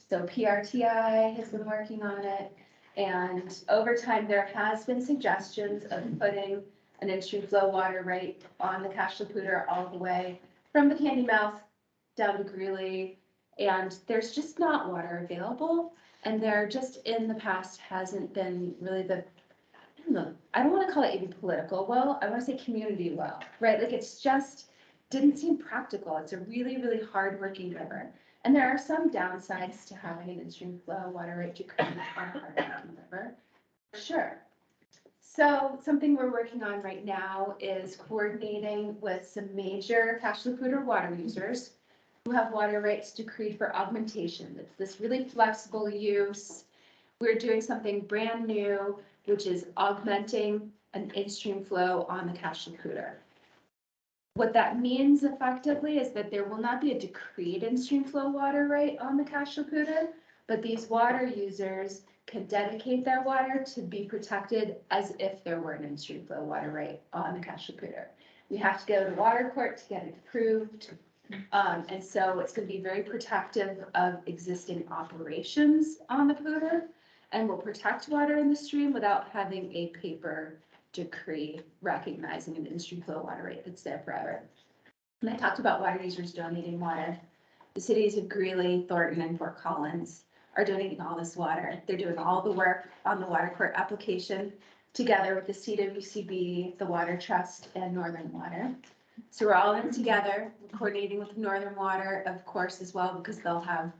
So PRTI has been working on it, and over time there has been suggestions of putting an in-stream flow water right on the Kashlapooter all the way from the Candy Mouth down to Greeley, and there's just not water available. And there just in the past hasn't been really I don't want to call it even political well, I want to say community well, right? Like it's just didn't seem practical. It's a really, really hardworking river. And there are some downsides to having an in-stream flow water right decreed on a hard-working river. Sure. So something we're working on right now is coordinating with some major Kashlapooter water users who have water rights decreed for augmentation. It's this really flexible use. We're doing something brand new, which is augmenting an in-stream flow on the Kashlapooter. What that means effectively is that there will not be a decreed in-stream flow water right on the Kashlapooter, but these water users can dedicate their water to be protected as if there were an in-stream flow water right on the Kashlapooter. We have to go to water court to get it approved. And so it's going to be very protective of existing operations on the Pooter, and will protect water in the stream without having a paper decree recognizing an in-stream flow water rate that's there forever. And I talked about water users donating water. The cities of Greeley, Thornton, and Fort Collins are donating all this water. They're doing all the work on the water court application together with the CWCB, the Water Trust, and Northern Water. So we're all in together, coordinating with Northern Water, of course, as well, because they'll have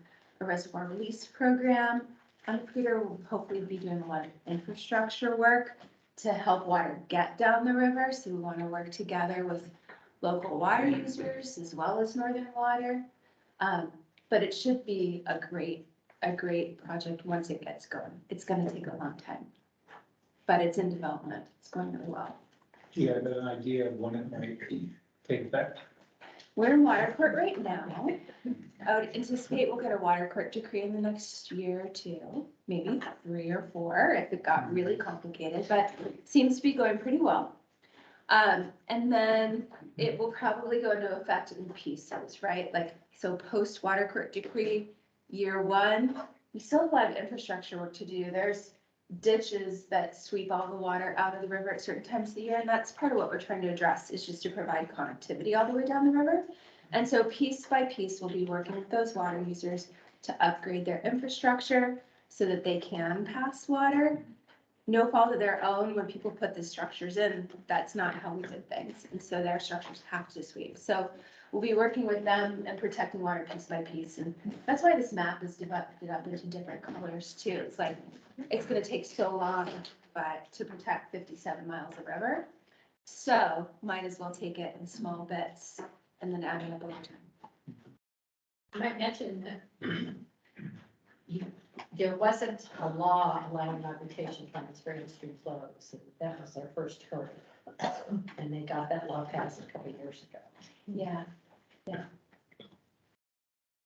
a reservoir release program. On the Pooter, we'll hopefully be doing a lot of infrastructure work to help water get down the river. So we want to work together with local water users as well as Northern Water. But it should be a great project once it gets going. It's going to take a long time, but it's in development. It's going really well. Do you have an idea of when it might take effect? We're in water court right now. I would anticipate we'll get a water court decree in the next year or two, maybe 3 or 4 if it got really complicated, but it seems to be going pretty well. And then it will probably go into effect in pieces, right? Like, so post water court decree, year 1, we still have a lot of infrastructure work to do. There's ditches that sweep all the water out of the river at certain times of the year, and that's part of what we're trying to address, is just to provide connectivity all the way down the river. And so piece by piece, we'll be working with those water users to upgrade their infrastructure so that they can pass water. No fault of their own, when people put the structures in, that's not how we did things, and so their structures have to sweep. So we'll be working with them and protecting water piece by piece, and that's why this map is divided up into different colors too. It's like, it's gonna take so long, but to protect 57 miles of river. So might as well take it in small bits and then add it up over time. I might mention that there wasn't a law allowing modification plans for in-stream flows. That was their first hurdle. And they got that law passed a couple of years ago. Yeah.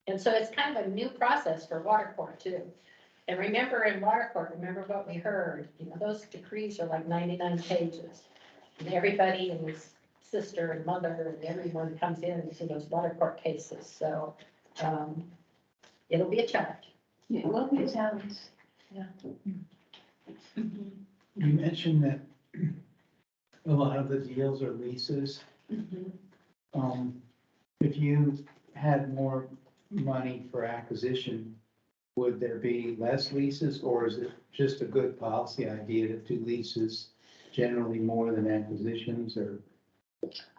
And so it's kind of a new process for water court too. And remember in water court, remember what we heard, those decrees are like 99 pages. And everybody and his sister and mother and everyone comes in to those water court cases. So it'll be a challenge. It will be a challenge. Yeah. You mentioned that a lot of the deals are leases. If you had more money for acquisition, would there be less leases, or is it just a good policy idea to do leases generally more than acquisitions, or?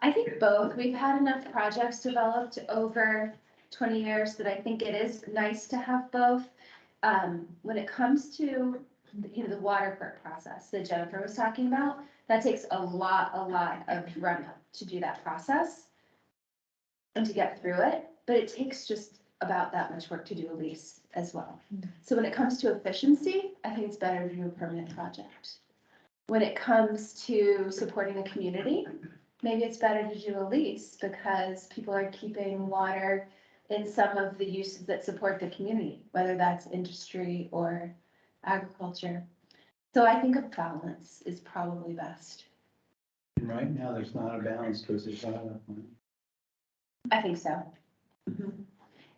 I think both. We've had enough projects developed over 20 years that I think it is nice to have both. When it comes to, the water perk process that Jennifer was talking about, that takes a lot of run up to do that process and to get through it, but it takes just about that much work to do a lease as well. So when it comes to efficiency, I think it's better to do a permanent project. When it comes to supporting the community, maybe it's better to do a lease because people are keeping water in some of the uses that support the community, whether that's industry or agriculture. So I think a balance is probably best. And right now, there's not a balance because there's not enough money. I think so.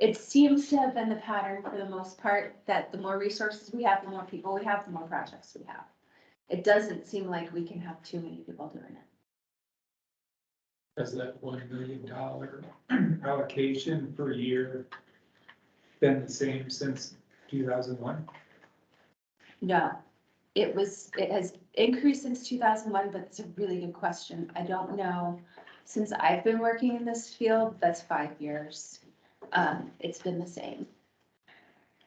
It seems to have been the pattern for the most part, that the more resources we have, the more people we have, the more projects we have. It doesn't seem like we can have too many people doing it. Has that $1 million allocation per year been the same since 2001? No, it has increased since 2001, but it's a really good question. I don't know. Since I've been working in this field, that's 5 years. It's been the same.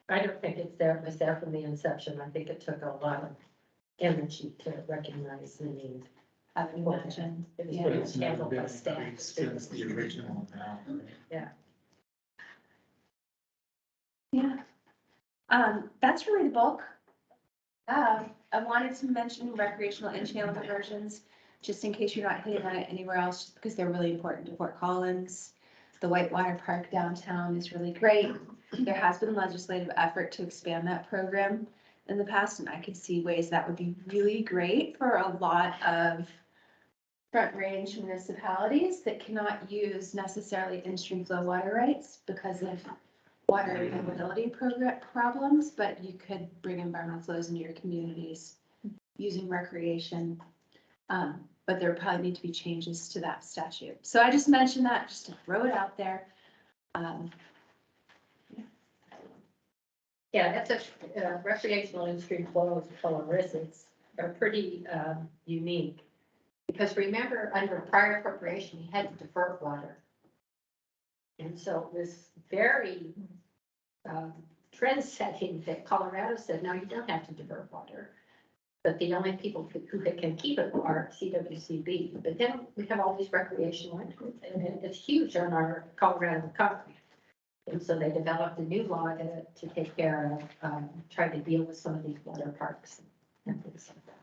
I don't think it was there from the inception. I think it took a lot of energy to recognize the need. I would imagine. It was Yeah. But really it's never handled been by staff. increased since the original amount. Yeah. Yeah. That's really the bulk. I wanted to mention recreational and channel diversions, just in case you're not hitting on it anywhere else, just because they're really important to Fort Collins. The Whitewater Park downtown is really great. There has been legislative effort to expand that program in the past, and I could see ways that would be really great for a lot of Front Range municipalities that cannot use necessarily in-stream flow water rights because of water availability problems, but you could bring environmental flows into your communities using recreation. But there probably need to be changes to that statute. So I just mentioned that just to throw it out there. Yeah, that's a recreational in-stream flows, risks are pretty unique. Because remember, under prior appropriation, you had to defer water. And so it was very trend setting that Colorado said, no, you don't have to divert water. But the only people who can keep it are CWCB. But then we have all these recreational interests, and it's huge on our Colorado economy. And so they developed a new law to take care of, try to deal with some of these water parks and things like that.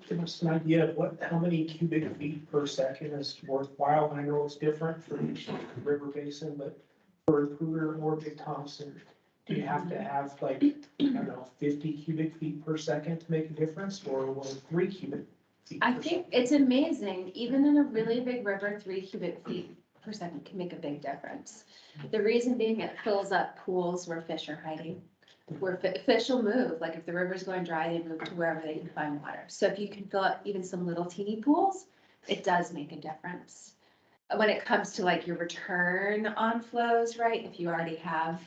Give us an idea of how many cubic feet per second is worthwhile. I know it's different for each river basin, but for Cougar or Big Thompson, do you have to have like, I don't know, 50 cubic feet per second to make a difference, or will 3 cubic feet? I think it's amazing, even in a really big river, 3 cubic feet per second can make a big difference. The reason being it fills up pools where fish are hiding. We're official move, like if the river's going dry, they move to wherever they can find water. So if you can fill up even some little teeny pools, it does make a difference. When it comes to like your return on flows, right, if you already have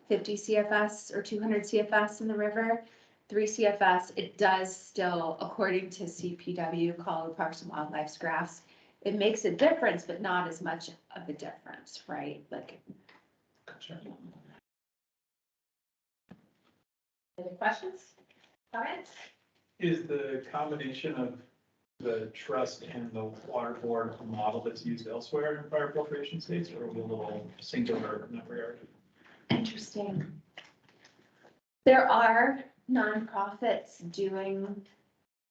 50 CFS or 200 CFS in the river, 3 CFS, it does still, according to CPW, Colorado Parks and Wildlife's graphs, it makes a difference, but not as much of a difference, right? Like, Any questions, comments? Is the combination of the trust and the water board a model that's used elsewhere in fire appropriation states, or are we a little singular in that regard? interesting. There are nonprofits doing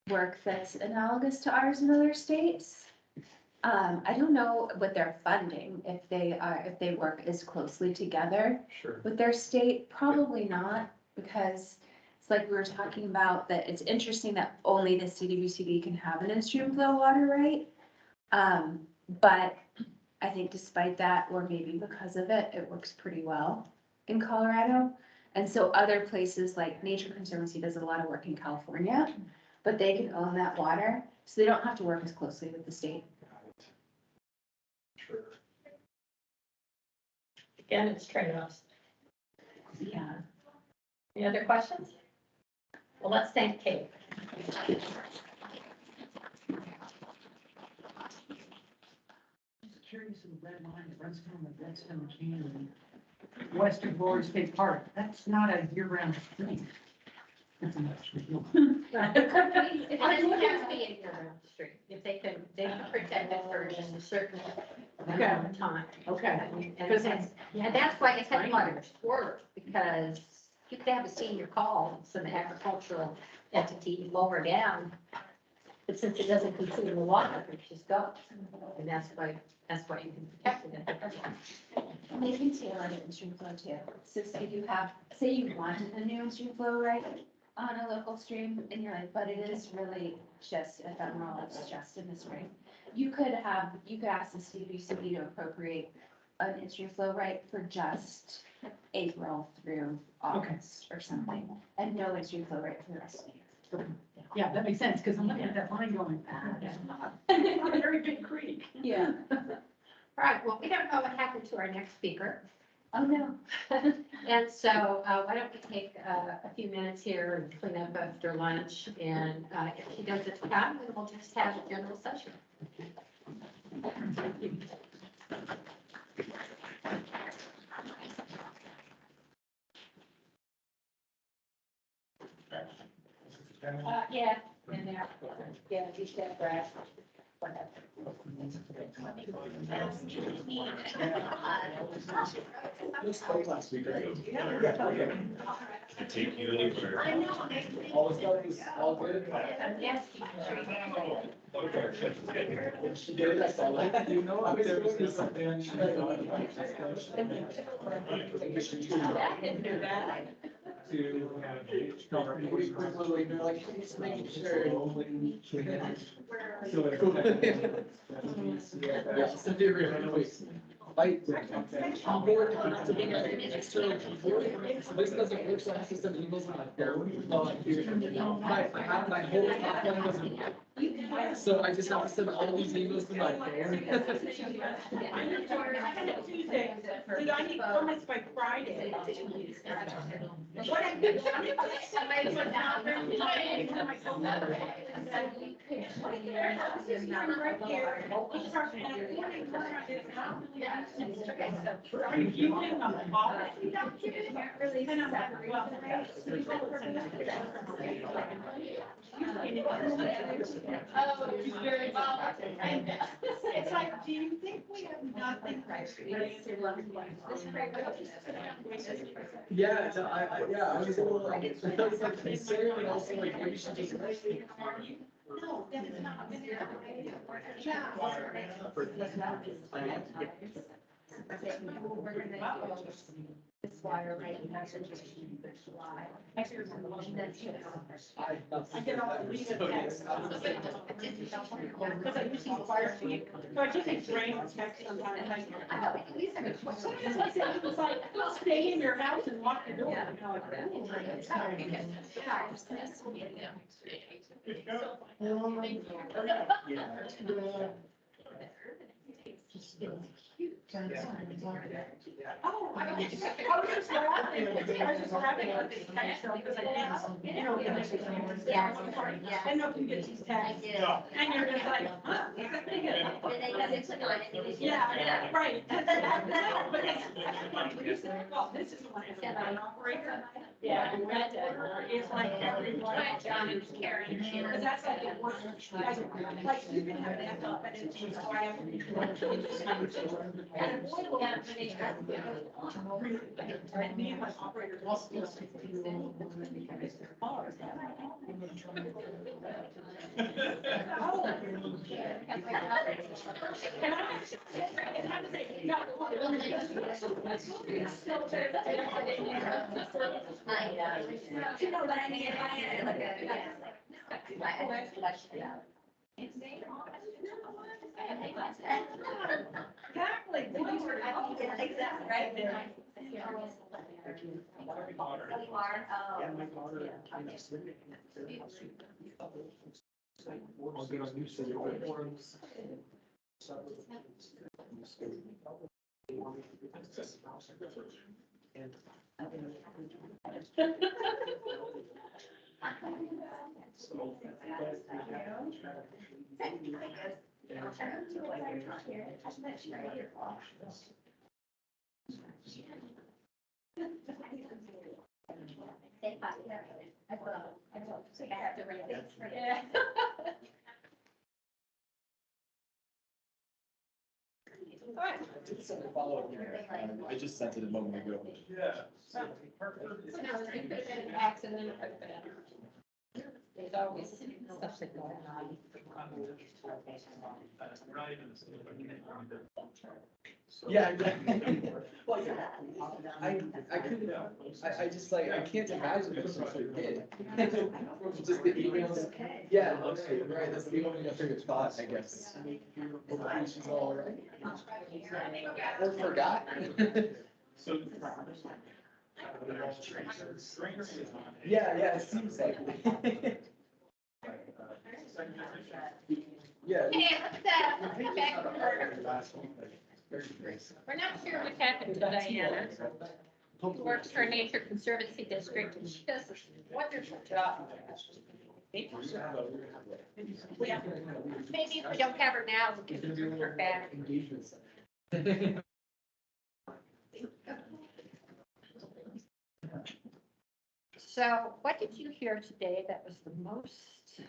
work that's analogous to ours in other states. I don't know what they're funding, if they work as closely together Sure. with their state, probably not, because it's like we were talking about, that it's interesting that only the CWCD can have an in-stream flow water right. But I think despite that, or maybe because of it, it works pretty well in Colorado. And so other places like Nature Conservancy does a lot of work in California, but they can own that water, so they don't have to work as closely with the state. Sure. Again, it's trade-offs. Yeah. Any other questions? Well, let's thank Kate. Just curious of the red line that runs from the Redstone Canyon, western Florida State Park, that's not a year-round street. That's a national. It doesn't have to be a year-round street, if they can protect it for just a certain amount of time. Okay. And that's why it's headwaters work, because you could have a senior call, some agricultural entity lower down, but since it doesn't consume the water, it just goes. And that's why you can protect it. And they can tailor it in-stream flow too. So say you wanted a new in-stream flow right on a local stream, and you're like, but it is really just ephemeral, it's just in the spring. You could ask the CWCB to appropriate an in-stream flow right for just April through August or something, and no in-stream flow right for the rest of the year. Yeah, that makes sense, because I'm looking at that line going, that's not a very big creek. Yeah. All right, well, we don't know what happened to our next speaker. Oh, no. And so why don't we take a few minutes here and clean up after lunch, and if she doesn't come, then we'll just have a general session. Yeah, and there, yeah, you said Brad, whatever. Take you anywhere. I know. All the stuff is all good. Yes. She did it, so like, you know, I was there was something. To just making sure. I'm bored to being an external keyboard, so this doesn't work, so I have to send emails on my phone. My whole phone doesn't work. So I just have to send all these emails to my phone. Tuesday, did I need comments by Friday? What I did, somebody put down there. Right here. He starts at 40, we're trying to you came up with all that. And I'm like, well, it's like, do you think we have nothing? Yeah, so I was a little, I was like concerned, and also like, maybe she just. No, that's not. We're gonna do this water rate message. I can remember when that's. I get all the lead texts. Because I usually fire feed, so I just get brain text sometimes. I know, at least I mean. Sometimes I say, it's like, well, stay in your house and lock your door. You know, like, "Ooh, It's not because- Oh, I was just laughing. I was just laughing at this text though, because I didn't, you know, Yeah, yeah. I know if you get these I texts, did. and you're just like, huh, that's pretty good. But they got it tonight, and it was. Yeah, right. No, but it's funny when you say, well, this is one, it's an operator. Yeah, and that order is like everyone. John and Karen. Because that's like it works, like you can have that up and it's just quiet. And boy, will that many times. And me and my operator. You know, but I mean, I had like I had a question about. Exactly. Exactly, right. Yeah, my daughter. I'll get on new city forms. Yeah. I just sent it a moment ago. So now you could have been an accident. There's always something going on. Yeah, exactly. Well, yeah, I couldn't, I just like, I can't imagine what she did. Just the emails, yeah, right, that's the only other thought, I guess. Hopefully she's all right. Or forgot. Yeah, it seems like. Yeah. Hey, let's back to work. We're not sure what happened to Diana, who works for a nature conservancy district, and she does this wonderful job. Maybe if we don't have her now, we can bring her back. So what did you hear today that was the most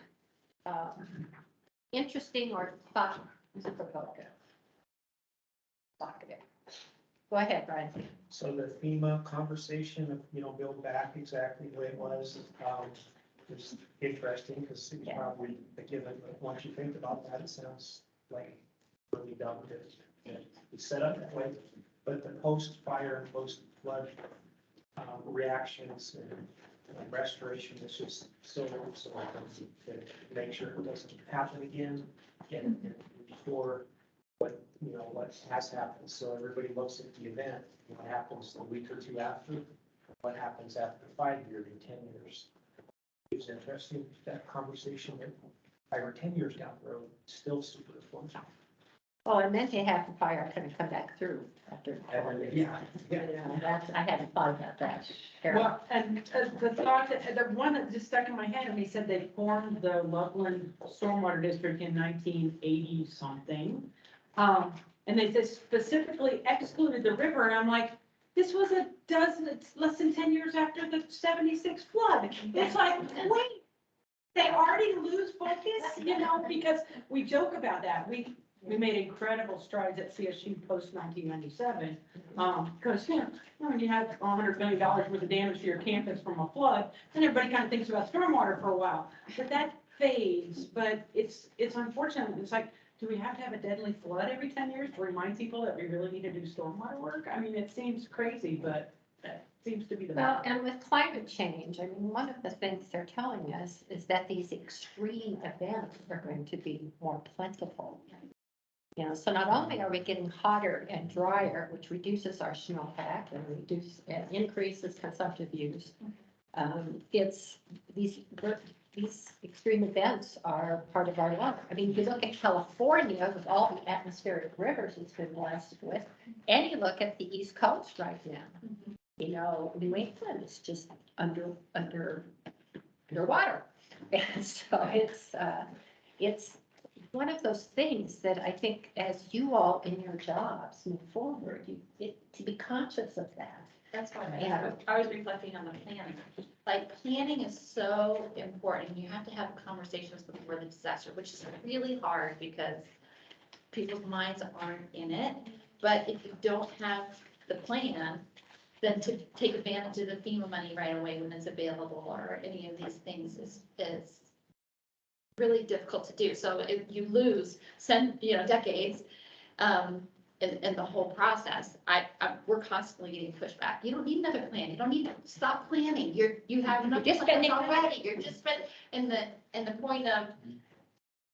interesting or thought-provoking? Go ahead, Brian. So the FEMA conversation of, build back exactly the way it was, is interesting because it's probably a given, but once you think about that, it sounds like really dumb to be set up that way. But the post-fire and post-flood reactions and restoration is just so important to make sure it doesn't happen again and before what has happened. So everybody looks at the event, what happens a week or two after, what happens after 5 years and 10 years. It was interesting, that conversation, 5 or 10 years down the road, still super important. Oh, and then to have the fire kind of come back through after. Yeah. That's, I hadn't thought about that. Well, and the thought, the one that just stuck in my head, and he said they formed the Loveland Stormwater District in 1980 something. And they just specifically excluded the river, and I'm like, this was it's less than 10 years after the 76 flood. It's like, wait, they already lose focus, because we joke about that. We made incredible strides at CSU post 1997. Because, when you have $100 million worth of damage to your campus from a flood, then everybody kind of thinks about stormwater for a while. But that fades, but it's unfortunate. It's like, do we have to have a deadly flood every 10 years to remind people that we really need to do stormwater work? I mean, it seems crazy, but that seems to be the. Well, and with climate change, I mean, one of the things they're telling us is that these extreme events are going to be more plentiful. You know, so not only are we getting hotter and drier, which reduces our snowpack and increases consumptive use, it's these extreme events are part of our life. I mean, you look at California with all the atmospheric rivers it's been blessed with, and you look at the East Coast right now. You know, New England is just underwater. And so it's one of those things that I think as you all in your jobs move forward, to be conscious of that. That's why Yeah. I was reflecting on the planning. Like, planning is so important. You have to have conversations before the disaster, which is really hard because people's minds aren't in it. But if you don't have the plan, then to take advantage of the FEMA money right away when it's available or any of these things is really difficult to do. So if you lose decades, in the whole process, we're constantly getting pushed back. You don't need another plan. You don't need to stop planning. You have enough You're just plans spending already. You're just spending, and the point of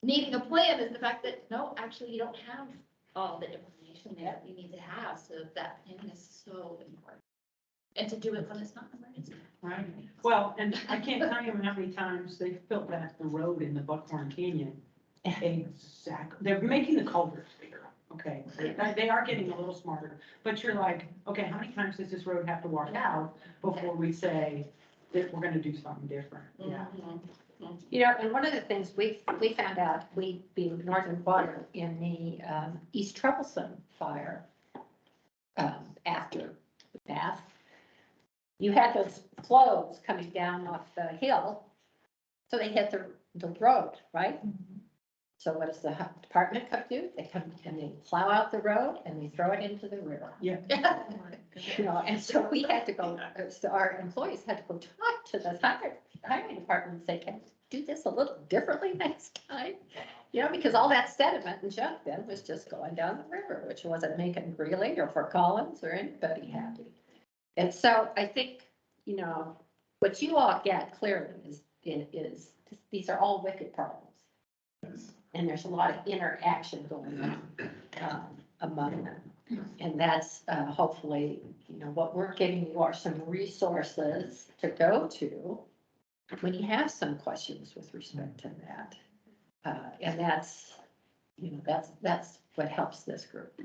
needing a plan is the fact that, no, actually, you don't have all the information that you need to have. So that planning is so important. And to do it when it's not an emergency. Right. Well, and I can't tell you how many times they've built back the road in the Buckhorn Canyon. Exactly. They're making the culverts bigger. Okay. They are getting a little smarter, but you're like, okay, how many times does this road have to wash out before we say that we're gonna do something different? Yeah. You know, and one of the things we found out, we being Northern Water in the East Troublesome fire after the bath, you had those flows coming down off the hill, so they hit the road, right? So what does the department come do? They come and they plow out the road and they throw it into the river. Yeah. You know, and so we had to go, so our employees had to go talk to the highway department and say, can we do this a little differently next time? You know, because all that sediment and junk then was just going down the river, which wasn't making Greeley or Fort Collins or anybody happy. And so I think, you know, what you all get clearly is these are all wicked problems. And there's a lot of interaction going on among them. And that's hopefully, you know, what we're giving you are some resources to go to when you have some questions with respect to that. And that's, you know, that's what helps this group.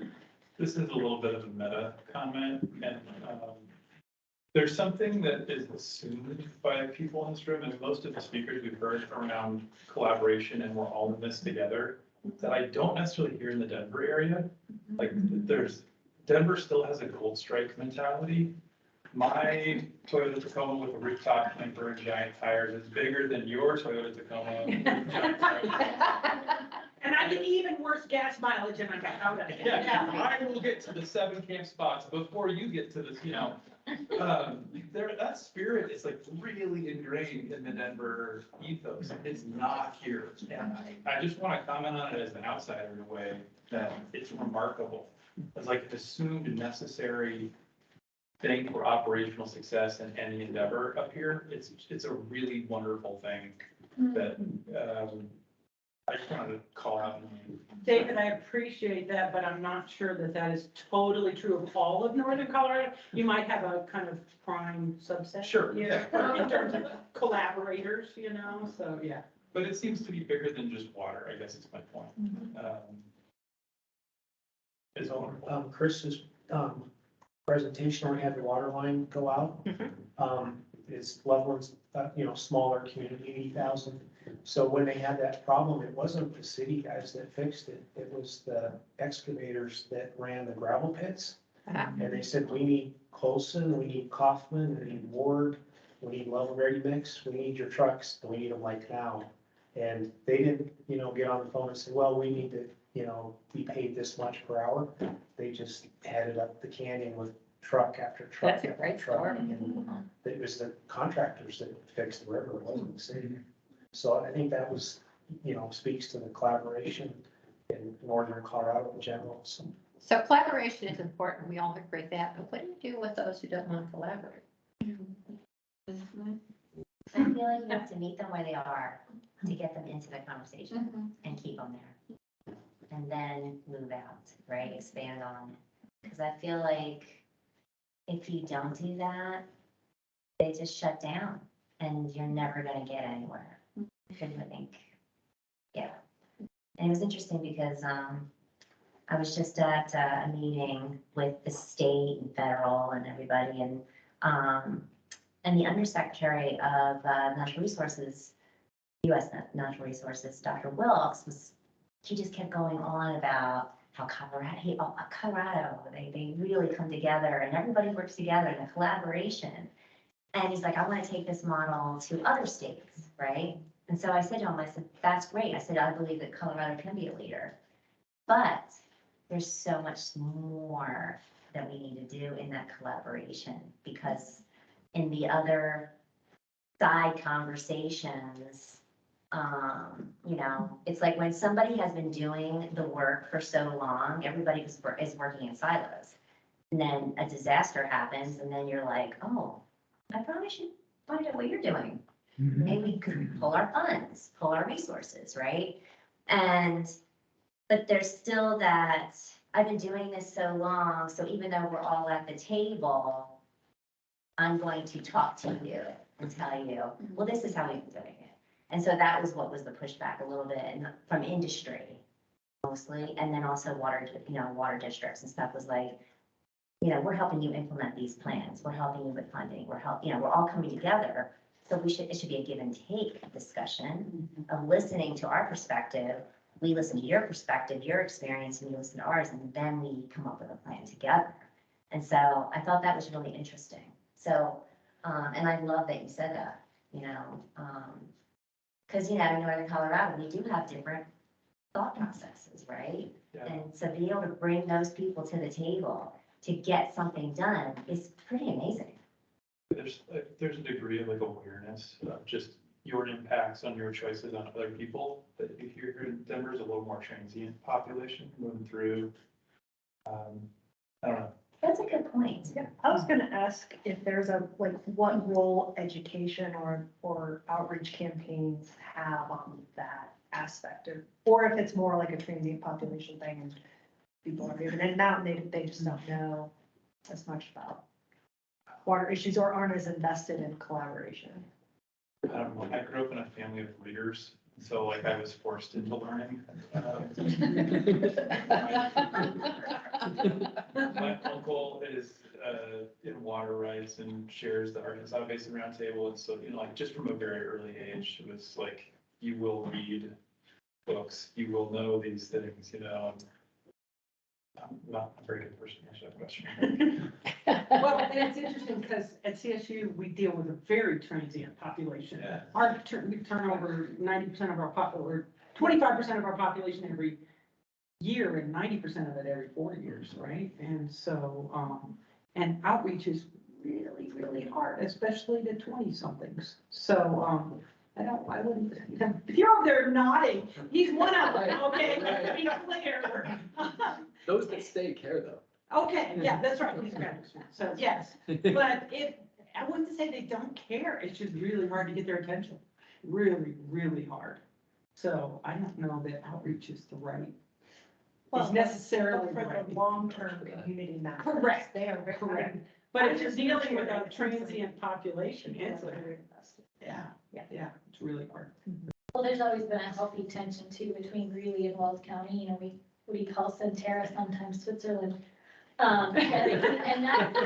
This is a little bit of a meta comment, and there's something that is assumed by people in this room, and most of the speakers we've heard around collaboration and we're all in this together, that I don't necessarily hear in the Denver area. Like, Denver still has a gold strike mentality. My Toyota Tacoma with a rooftop camper and giant tires is bigger than your Toyota Tacoma. with giant tires. And I get even worse gas mileage and I'm out of it. Yeah, I will get to the 7 camp spots before you get to this, you know. That spirit is like really ingrained in the Denver ethos. It's not here. And I just want to comment on it as an outsider in a way that it's remarkable. It's like an assumed necessary thing for operational success in any endeavor up here. It's a really wonderful thing that I just wanted to call out. David, I appreciate that, but I'm not sure that that is totally true of all of Northern Colorado. You might have a kind of prime subset. Sure, Yeah, in terms of collaborators, you know, so, yeah. But it seems to be bigger than just water, I guess is my point. It's wonderful. Chris's, presentation where we had the water line go out. Is Loveland's, smaller community, 80,000. So when they had that problem, it wasn't the city guys that fixed it. It was the excavators that ran the gravel pits. And they said, we need Colson, we need Kaufman, we need Ward, we need Level Ready Mix, we need your trucks, and we need them like now. And they didn't, get on the phone and say, well, we need to, be paid this much per hour. They just headed up the canyon with truck after truck. That's a after great truck. story. And it was the contractors that fixed the river, it wasn't the city. So I think that was, speaks to the collaboration in northern Colorado in general, so. So collaboration is important, we all agree with that, but what do you do with those who don't want to collaborate? I feel like you have to meet them where they are to get them into the conversation and keep them there. And then move out, right? Expand on it. Because I feel like if you don't do that, they just shut down and you're never gonna get anywhere. Because I think, yeah. And it was interesting because, I was just at a meeting with the state and federal and everybody and the undersecretary of natural resources, US Natural Resources, Dr. Wilkes he just kept going on about how Colorado, they really come together and everybody works together in a collaboration. And he's like, I want to take this model to other states, right? And so I said to him, I said, that's great. I said, I believe that Colorado can be a leader, but there's so much more that we need to do in that collaboration because in the other side conversations, you know, it's like when somebody has been doing the work for so long, everybody is working in silos. And then a disaster happens and then you're like, oh, I probably should find out what you're doing. Maybe we could pull our funds, pull our resources, right? But there's still that, I've been doing this so long, so even though we're all at the table, I'm going to talk to you and tell you, well, this is how we've been doing it. And so that was what was the pushback a little bit from industry mostly, and then also water districts and stuff was like, you know, we're helping you implement these plans. We're helping you with funding. We're all coming together. So it should be a give and take discussion of listening to our perspective. We listen to your perspective, your experience, and you listen to ours, and then we come up with a plan together. And so I thought that was really interesting. So, and I love that you said that, you know, because, you know, in Northern Colorado, we do have different thought processes, right? Yeah. And so be able to bring those people to the table to get something done is pretty amazing. There's a degree of like awareness of just your impacts on your choices on other people. But if you're here in Denver, is a little more transient population moving through. I don't know. That's a good point. Yeah, I was gonna ask if there's what role education or outreach campaigns have on that aspect of, or if it's more like a transient population thing and people are moving in and out and they just don't know as much about water issues or aren't as invested in collaboration. I don't know. I grew up in a family of readers, so like I was forced into learning. My uncle is in water rights and chairs the Arkansas Basin Roundtable, and so, you know, like just from a very early age, it was like, you will read books, you will know these things, you know. I'm not a very good person to answer that question. Well, and it's interesting because at CSU, we deal with a very transient population. Yeah. We turn over 90% of our or 25% of our population every year and 90% of it every 4 years, right? And so, and outreach is really, really hard, especially to 20-somethings. So, I wouldn't, if you're over there nodding, he's one of them, okay? Be clear. Those that stay care though. Okay, yeah, that's right, he's graduate student, so yes, but I wouldn't say they don't care, it's just really hard to get their attention, really, really hard. So I don't know that outreach is the right, is necessarily For right. the long-term community matters. Correct, They are very. correct. But if you're dealing with a transient population, it's yeah, it's really hard. Well, there's always been a healthy tension too between Greeley and Wells County, you know, we call Centerra sometimes Switzerland. And that's,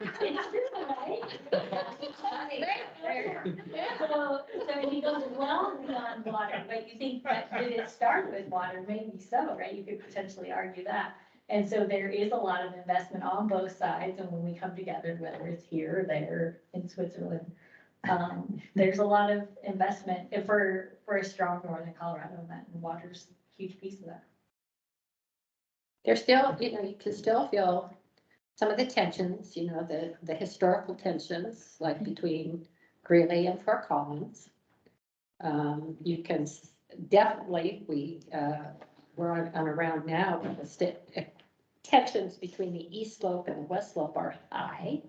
it's true, right? So he goes well beyond water, but you think that did it start with water? Maybe so, right? You could potentially argue that. And so there is a lot of investment on both sides, and when we come together, whether it's here or there in Switzerland, there's a lot of investment for a strong northern Colorado, and water's a huge piece of that. There's still, you know, you can still feel some of the tensions, you know, the historical tensions, like between Greeley and Fort Collins. You can definitely, we're on around now, but the tensions between the east slope and the west slope are high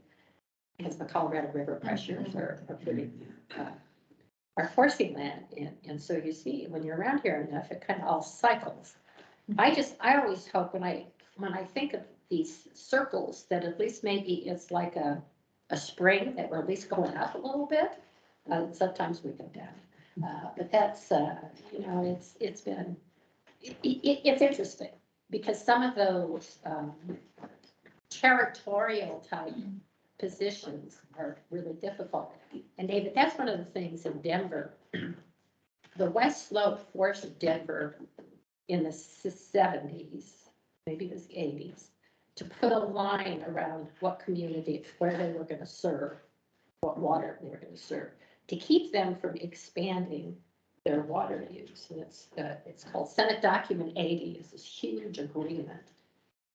because the Colorado River pressures are pretty, are forcing that in. And so you see, when you're around here enough, it kind of all cycles. I always hope when I think of these circles, that at least maybe it's like a spring that we're at least going up a little bit. Sometimes we go down. But that's, it's been, it's interesting because some of those territorial type positions are really difficult. And David, that's one of the things in Denver. The West Slope forced Denver in the 70s, maybe it was the 80s, to put a line around what community, where they were going to serve, what water they were going to serve, to keep them from expanding their water use. And it's called Senate Document 80. It's this huge agreement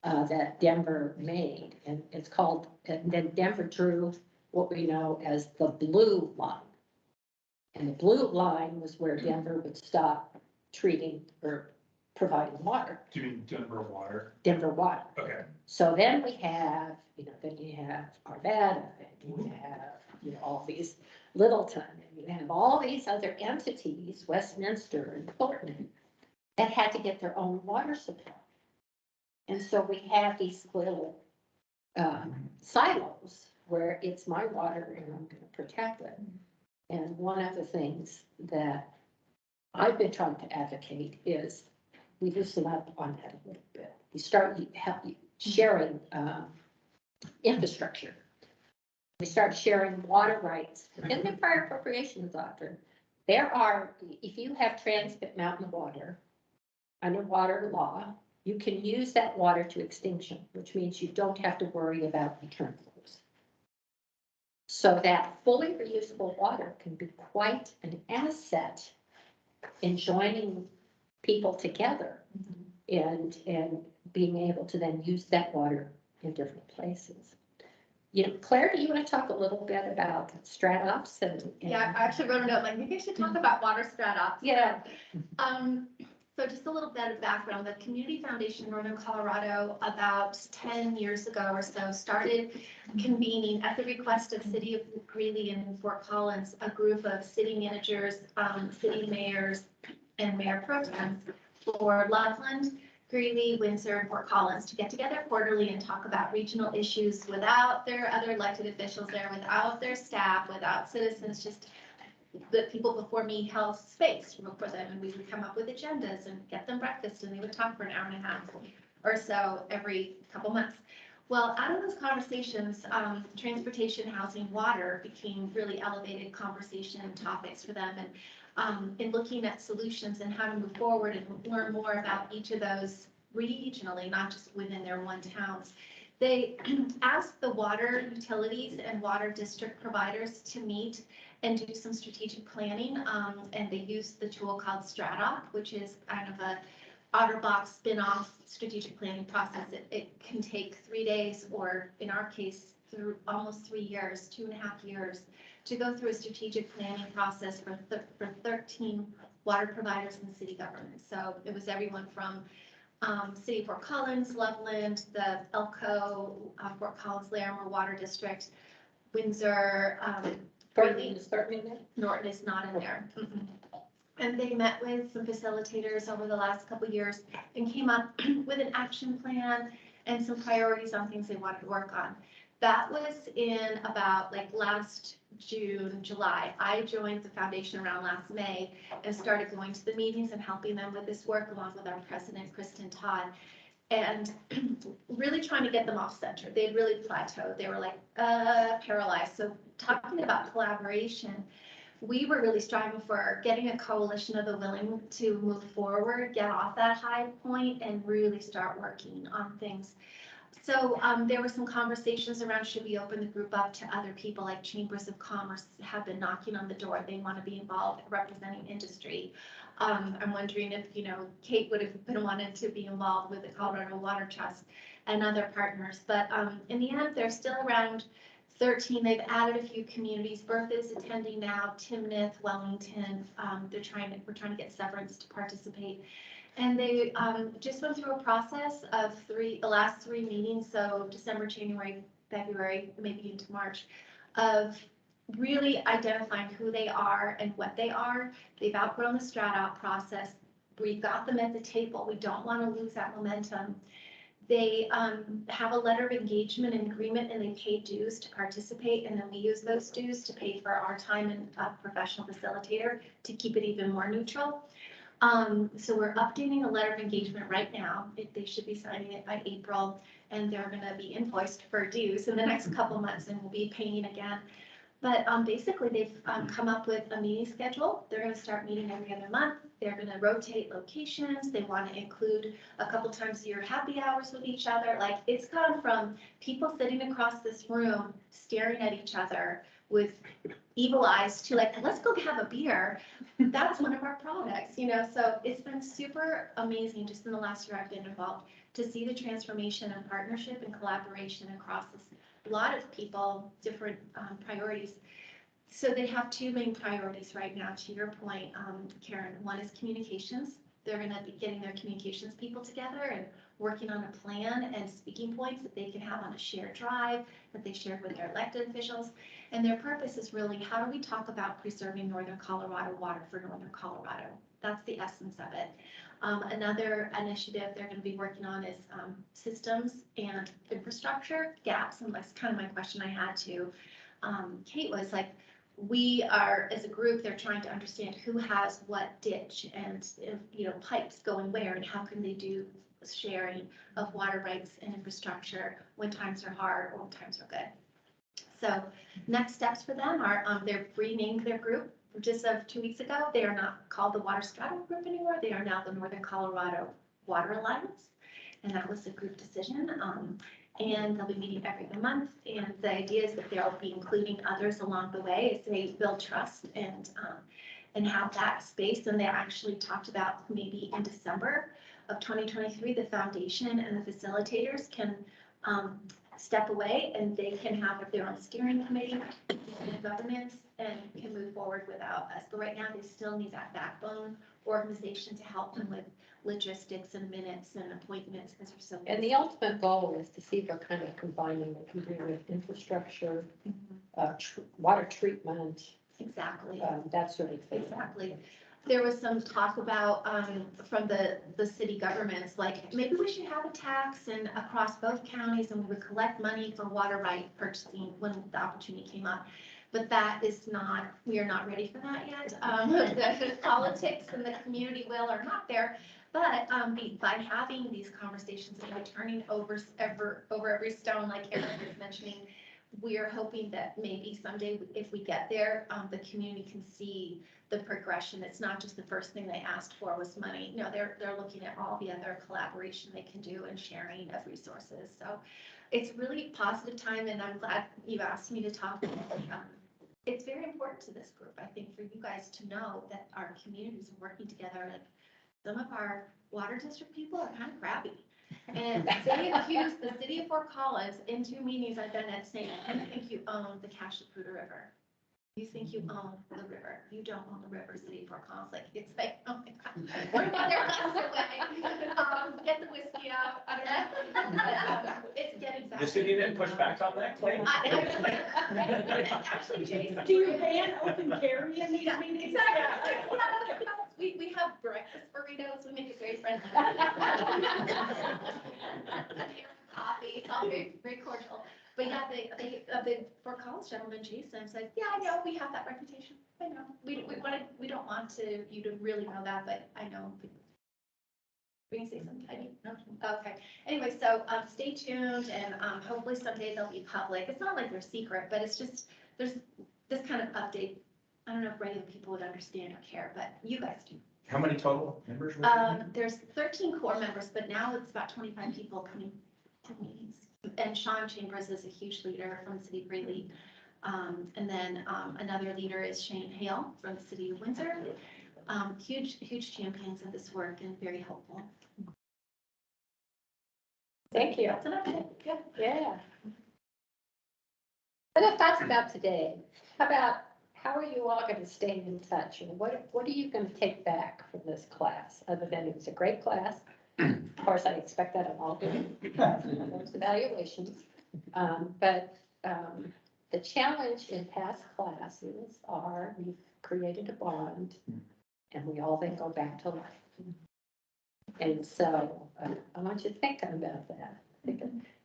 that Denver made, and it's called. And then Denver drew what we know as the blue line, and the blue line was where Denver would stop treating or providing water. Do you mean Denver water? Denver water. Okay. So then we have, then you have Arvada, and you have, all these Littleton, and you have all these other entities, Westminster and Portland, that had to get their own water supply. And so we have these little silos where it's my water and I'm going to protect it. And one of the things that I've been trying to advocate is we loosen up on that a little bit. We start sharing infrastructure. We start sharing water rights. In the prior appropriations doctrine, there are, if you have Transmit Mountain water, underwater law, you can use that water to extinction, which means you don't have to worry about return flows. So that fully reusable water can be quite an asset in joining people together and being able to then use that water in different places. Claire, do you want to talk a little bit about StratOps and? Yeah, I actually wrote a note, like, maybe I should talk about water StratOps. Yeah. So just a little bit of background, the Community Foundation in Northern Colorado, about 10 years ago or so, started convening at the request of City of Greeley and Fort Collins, a group of city managers, city mayors, and mayor pro tems for Loveland, Greeley, Windsor, and Fort Collins to get together quarterly and talk about regional issues without their other elected officials there, without their staff, without citizens, just the people before me held space for them, and we would come up with agendas and get them breakfast, and they would talk for an hour and a half or so every couple months. Well, out of those conversations, transportation, housing, water became really elevated conversation topics for them, and in looking at solutions and how to move forward and learn more about each of those regionally, not just within their one towns. They asked the water utilities and water district providers to meet and do some strategic planning. And they used the tool called StratOps, which is kind of a OtterBox spin-off strategic planning process. It can take 3 days, or in our case, through almost 3 years, 2.5 years, to go through a strategic planning process for 13 water providers in city government. So it was everyone from City of Fort Collins, Loveland, the Elko, Fort Collins, Larimer Water District, Windsor, Norton is not in there. And they met with some facilitators over the last couple of years and came up with an action plan and some priorities on things they wanted to work on. That was in about last June, July. I joined the foundation around last May and started going to the meetings and helping them with this work along with our president, Kristen Todd, and really trying to get them off center. They had really plateaued. They were paralyzed. So talking about collaboration, we were really striving for getting a coalition of the willing to move forward, get off that high point, and really start working on things. So there were some conversations around, should we open the group up to other people, like chambers of commerce have been knocking on the door. They want to be involved representing industry. I'm wondering if, Kate would have been wanted to be involved with the Colorado Water Trust and other partners. But in the end, they're still around 13. They've added a few communities. Bertha's attending now, Timnath, Wellington. We're trying to get Severance to participate. And they just went through a process of the last 3 meetings, so December, January, February, maybe into March, of really identifying who they are and what they are. They've outgrown the strat out process. We've got them at the table. We don't want to lose that momentum. They have a letter of engagement and agreement, and they pay dues to participate, and then we use those dues to pay for our time and professional facilitator to keep it even more neutral. So we're updating a letter of engagement right now. They should be signing it by April, and they're gonna be invoiced for dues in the next couple months, and we'll be paying again. But basically, they've come up with a meeting schedule. They're gonna start meeting every other month. They're gonna rotate locations. They want to include a couple times a year happy hours with each other. Like, it's gone from people sitting across this room staring at each other with evil eyes to like, let's go have a beer. That's one of our products, you know? So it's been super amazing just in the last year I've been involved to see the transformation and partnership and collaboration across this lot of people, different priorities. So they have 2 main priorities right now, to your point, Karen. One is communications. They're gonna be getting their communications people together and working on a plan and speaking points that they can have on a shared drive that they share with their elected officials. And their purpose is really, how do we talk about preserving Northern Colorado water for Northern Colorado? That's the essence of it. Another initiative they're going to be working on is systems and infrastructure gaps. And that's kind of my question I had to Kate was like, we are, as a group, they're trying to understand who has what ditch and, you know, pipes going where and how can they do sharing of water rights and infrastructure when times are hard or when times are good. So next steps for them are they've renamed their group just of 2 weeks ago. They are not called the Water Straddle Group anymore. They are now the Northern Colorado Water Alliance. And that was a group decision. And they'll be meeting every other month. And the idea is that they'll be including others along the way as they build trust and have that space. And they actually talked about maybe in December of 2023, the foundation and the facilitators can step away and they can have their own steering committee and governance and can move forward without us. But right now, they still need that backbone organization to help them with logistics and minutes and appointments because we're so. And the ultimate goal is to see if we're kind of combining what can do with infrastructure, water treatment. Exactly. That sort of thing. Exactly. There was some talk about, from the city governments, like maybe we should have a tax and across both counties and we would collect money for water right purchasing when the opportunity came up. But that is not, we are not ready for that yet. The politics and the community will are not there. But by having these conversations and by turning over every stone, like Erin was mentioning, we are hoping that maybe someday if we get there, the community can see the progression. It's not just the first thing they asked for was money. No, they're looking at all the other collaboration they can do and sharing of resources. So it's really a positive time, and I'm glad you asked me to talk. It's very important to this group, I think, for you guys to know that our communities are working together. Like some of our water district people are kind of crappy. And they accused the city of Fort Collins in 2 meetings I've been at saying, you think you own the Cashaputa River. You think you own the river. You don't own the river, city of Fort Collins. Like, it's like, oh my God. What about their house away? Get the whiskey out. I don't know. It's getting bad. The city didn't push back on that claim? Actually, Jason. Do you ban open carry in these meetings? Exactly. We have breakfast burritos. We make it very friendly. Coffee, it's all very, very cordial. But yeah, the Fort Collins gentleman, Jason, said, yeah, I know, we have that reputation. I know. We don't want you to really know that, but I know. Were you gonna say something, Heidi? No? Okay. Anyway, so stay tuned and hopefully someday they'll be public. It's not like they're secret, but it's just, there's this kind of update. I don't know if regular people would understand or care, but you guys do. How many total members? There's 13 core members, but now it's about 25 people coming to meetings. And Sean Chambers is a huge leader from the city of Greeley. And then another leader is Shane Hale from the city of Windsor. Huge champions of this work and very helpful. Thank you. That's an update. Yeah. Other thoughts about today? How about how are you all going to stay in touch? And what are you going to take back from this class, other than it was a great class? Of course, I expect that of all those evaluations. But the challenge in past classes are we've created a bond and we all then go back to life. And so I want you to think about that.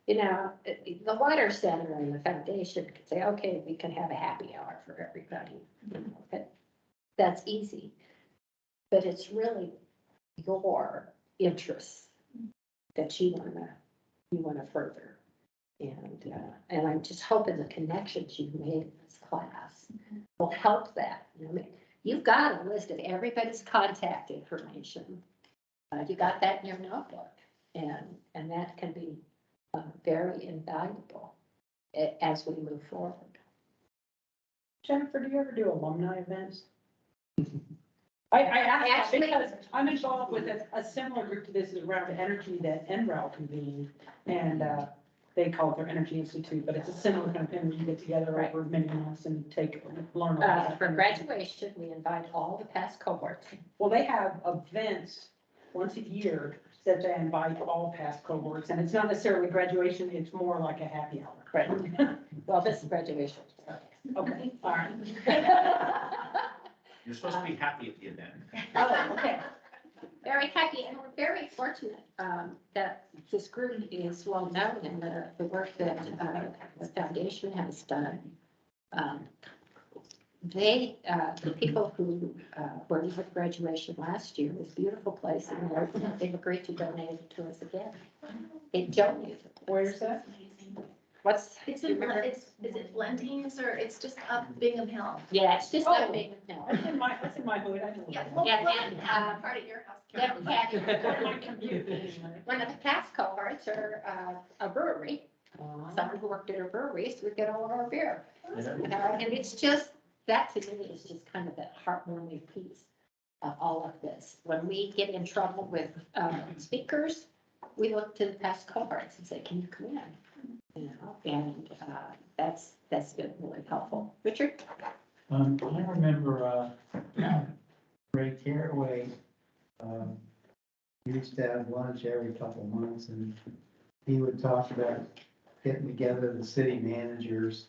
You know, the Water Center and the foundation could say, okay, we can have a happy hour for everybody. But that's easy. But it's really your interests that you wanna further. And I'm just hoping the connections you've made in this class will help that. I mean, you've got a list of everybody's contact information. You got that in your notebook, and that can be very invaluable as we move forward. Jennifer, do you ever do alumni events? I asked that Actually- because I'm involved with a similar group to this is around energy that NREL convened, and they call it their Energy Institute, but it's a similar kind of thing where you get together over many months and learn about. For graduation, we invite all the past cohorts. Well, they have events once a year that they invite all past cohorts, and it's not necessarily graduation, it's more like a happy hour. Right. Well, this is graduation. Okay, all right. You're supposed to be happy at the event. Oh, okay. Very happy, and we're very fortunate that this group is well known in the work that the foundation has done. The people who were at graduation last year, this beautiful place, and they've agreed to donate it to us again. They donated. Where's that? What's? It's in, is it Blendings or it's just up Bingham Hill? Yeah, it's just Oh. a big, no. That's in my hood, I know. Yeah, And, part of your house. Then we had My commute. one of the past cohorts are a brewery. Someone who worked at a brewery, so we get all of our beer. And it's just, that to me is just kind of that heartwarming piece of all of this. When we get in trouble with speakers, we look to the past cohorts and say, can you come in? You know, and that's been really helpful. Richard? I remember, Ray Caraway, used to have lunch every couple months, and he would talk about getting together the city managers.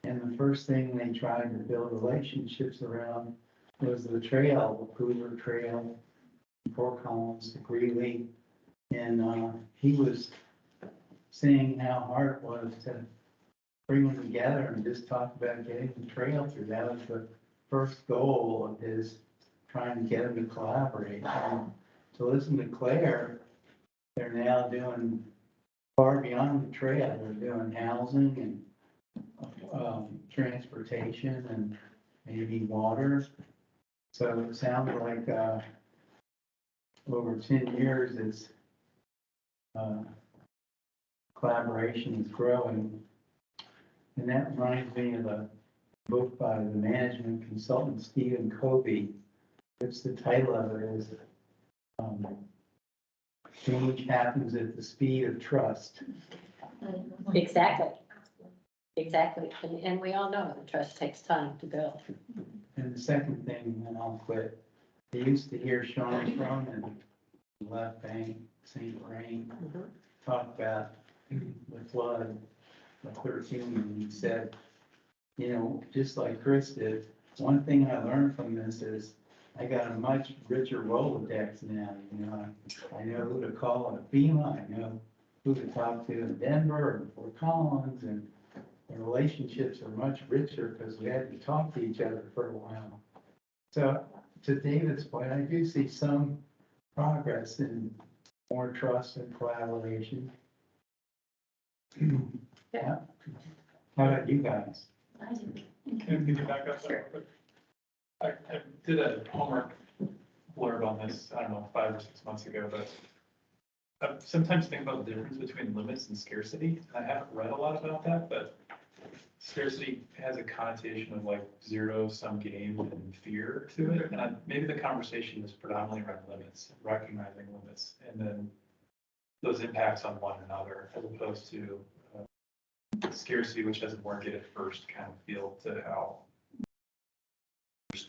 And the first thing they tried to build relationships around was the trail, the Cooper Trail, Fort Collins to Greeley. And he was saying how hard it was to bring them together and just talk about getting the trail through. That was the first goal of his trying to get them to collaborate. And to listen to Claire, they're now doing far beyond the trail. They're doing housing and transportation and maybe water. So it sounds like over 10 years, it's collaboration is growing. And that reminds me of a book by the management consultant Stephen Covey. It's the title of it is Change Happens at the Speed of Trust. Exactly. Exactly. And we all know that trust takes time to build. And the second thing, and I'll quit, I used to hear Sean Cronin, left bank, St. Vrain, talk about the flood of 13, and he said, you know, just like Chris did, one thing I learned from this is I got a much richer Rolodex now. You know, I know who to call at FEMA, I know who to talk to in Denver and Fort Collins, and the relationships are much richer because we had to talk to each other for a while. So to David's point, I do see some progress in more trust and collaboration. Yeah. How about you guys? Can you back up there? I did a homework blurb on this, I don't know, 5 or 6 months ago, but I sometimes think about the difference between limits and scarcity. I haven't read a lot about that, but scarcity has a connotation of like zero-sum game and fear to it. And maybe the conversation is predominantly around limits, recognizing limits, and then those impacts on one another, as opposed to scarcity, which has a market at first kind of feel to how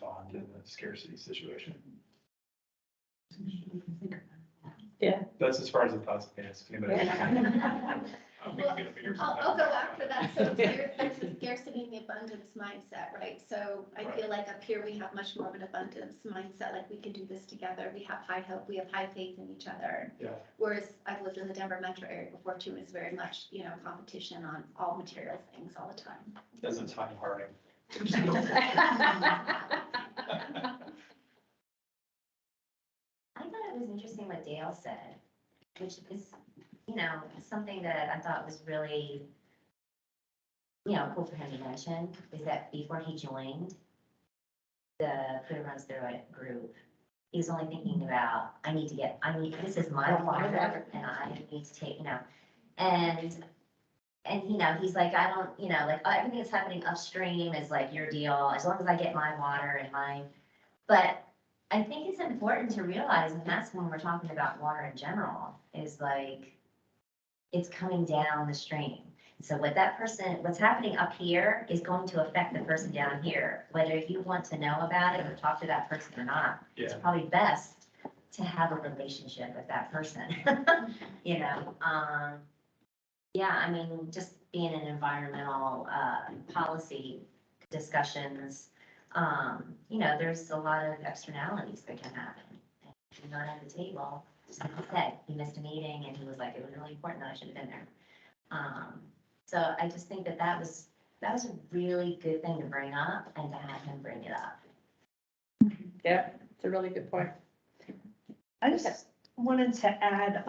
respond in a scarcity situation. Yeah. That's as far as the thoughts of dance. I'll go after that. So there's a scarcity and the abundance mindset, right? So I feel like up here we have much more of an abundance mindset, like we can do this together. We have high hope, we have high faith in each other. Yeah. Whereas I've lived in the Denver metro area before too, it's very much, you know, competition on all material things all the time. That's a ton of hearting. I thought it was interesting what Dale said, which is, you know, something that I thought was really, you know, cool for him to mention, is that before he joined the Food Runs Through It group, he was only thinking about, this is my water, and I need to take, you know, and, you know, he's like, I don't, you know, like, everything that's happening upstream is like your deal, as long as I get my water and but I think it's important to realize, and that's when we're talking about water in general, is like, it's coming down the stream. So what's happening up here is going to affect the person down here, whether you want to know about it or talk to that person or not. It's probably best to have a relationship with that person, you know? Yeah, I mean, just being in environmental policy discussions, you know, there's a lot of externalities that can happen. If you're not at the table, just like he said, he missed a meeting and he was like, it was really important that I should have been there. So I just think that was a really good thing to bring up and to have him bring it up. Yeah, it's a really good point. I just wanted to add,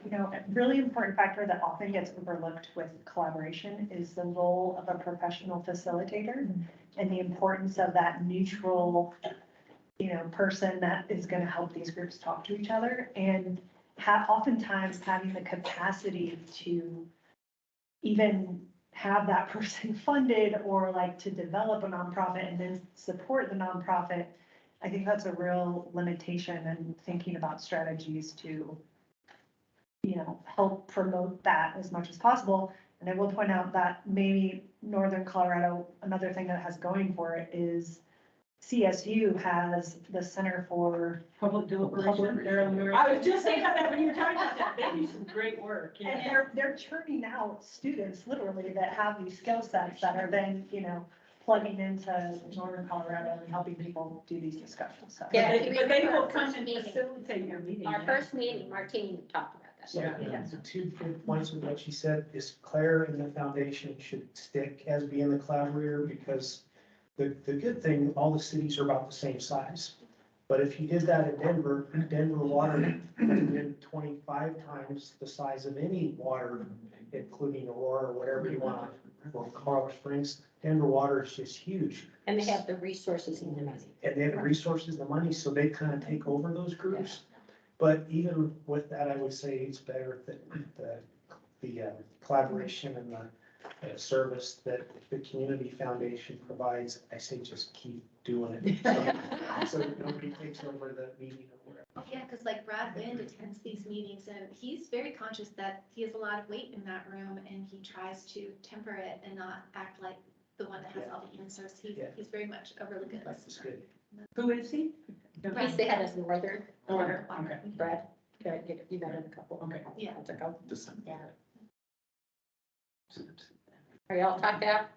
you know, a really important factor that often gets overlooked with collaboration is the role of a professional facilitator and the importance of that neutral, you know, person that is going to help these groups talk to each other, and oftentimes having the capacity to even have that person funded or like to develop a nonprofit and then support the nonprofit. I think that's a real limitation in thinking about strategies to, you know, help promote that as much as possible. And I will point out that maybe Northern Colorado, another thing that has going for it is CSU has the Center for Public deliberation. I was just saying that when you were talking about that, they do some great work. And they're churning out students literally that have these skill sets that are then, you know, plugging into Northern Colorado and helping people do these discussions. So. Yeah, But they will come and facilitate your meeting. Our first meeting, Martine talked about that. Yeah, the two good points of what she said is Claire and the foundation should stick as being the collaborator, because the good thing, all the cities are about the same size. But if you did that in Denver water has been 25 times the size of any water, including Aurora or whatever you want, or Colorado Springs. Denver water is just huge. And they have the resources and the money. And they have the resources, the money, so they kind of take over those groups. But even with that, I would say it's better that the collaboration and the service that the community foundation provides, I say just keep doing it. So nobody takes over the meeting or whatever. Yeah, because like Brad Wind attends these meetings and he's very conscious that he has a lot of weight in that room and he tries to temper it and not act like the one that has all the answers. He's very much a really good listener. Who is he? He's the head of Northern. Okay. Brad, you got a couple. Okay. Yeah. To go. Yeah. Are y'all talked out?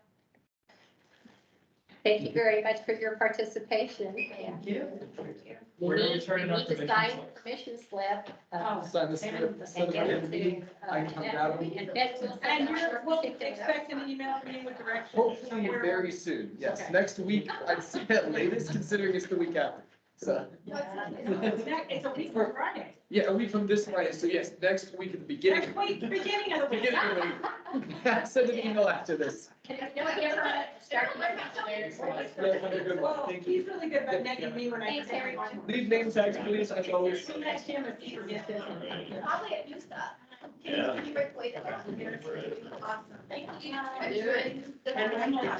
Thank you very much for your participation. Thank you. You Where do we need turn in our to permission sign slip? the permission slip. Sign this, instead of And a meeting, I can come grab them. And Ben will send And out we'll your tickets. expect an email from you with directions. Hopefully very soon, yes, Okay. next week, I'd say at latest, considering it's the week after. So, It's a week from Friday. yeah, a week from this Friday, so yes, next week at the beginning. Next week, beginning of the week. Beginning of the week. Send an email after this. Can you give her a start? Yeah, have a good one. Well, Thank you. he's really good about netting me when I. Thanks, everyone. Leave name tags, please, as always. See next year if he forgets this. Probably a new stuff. Can you break away that? Awesome. Thank you. And I'm like,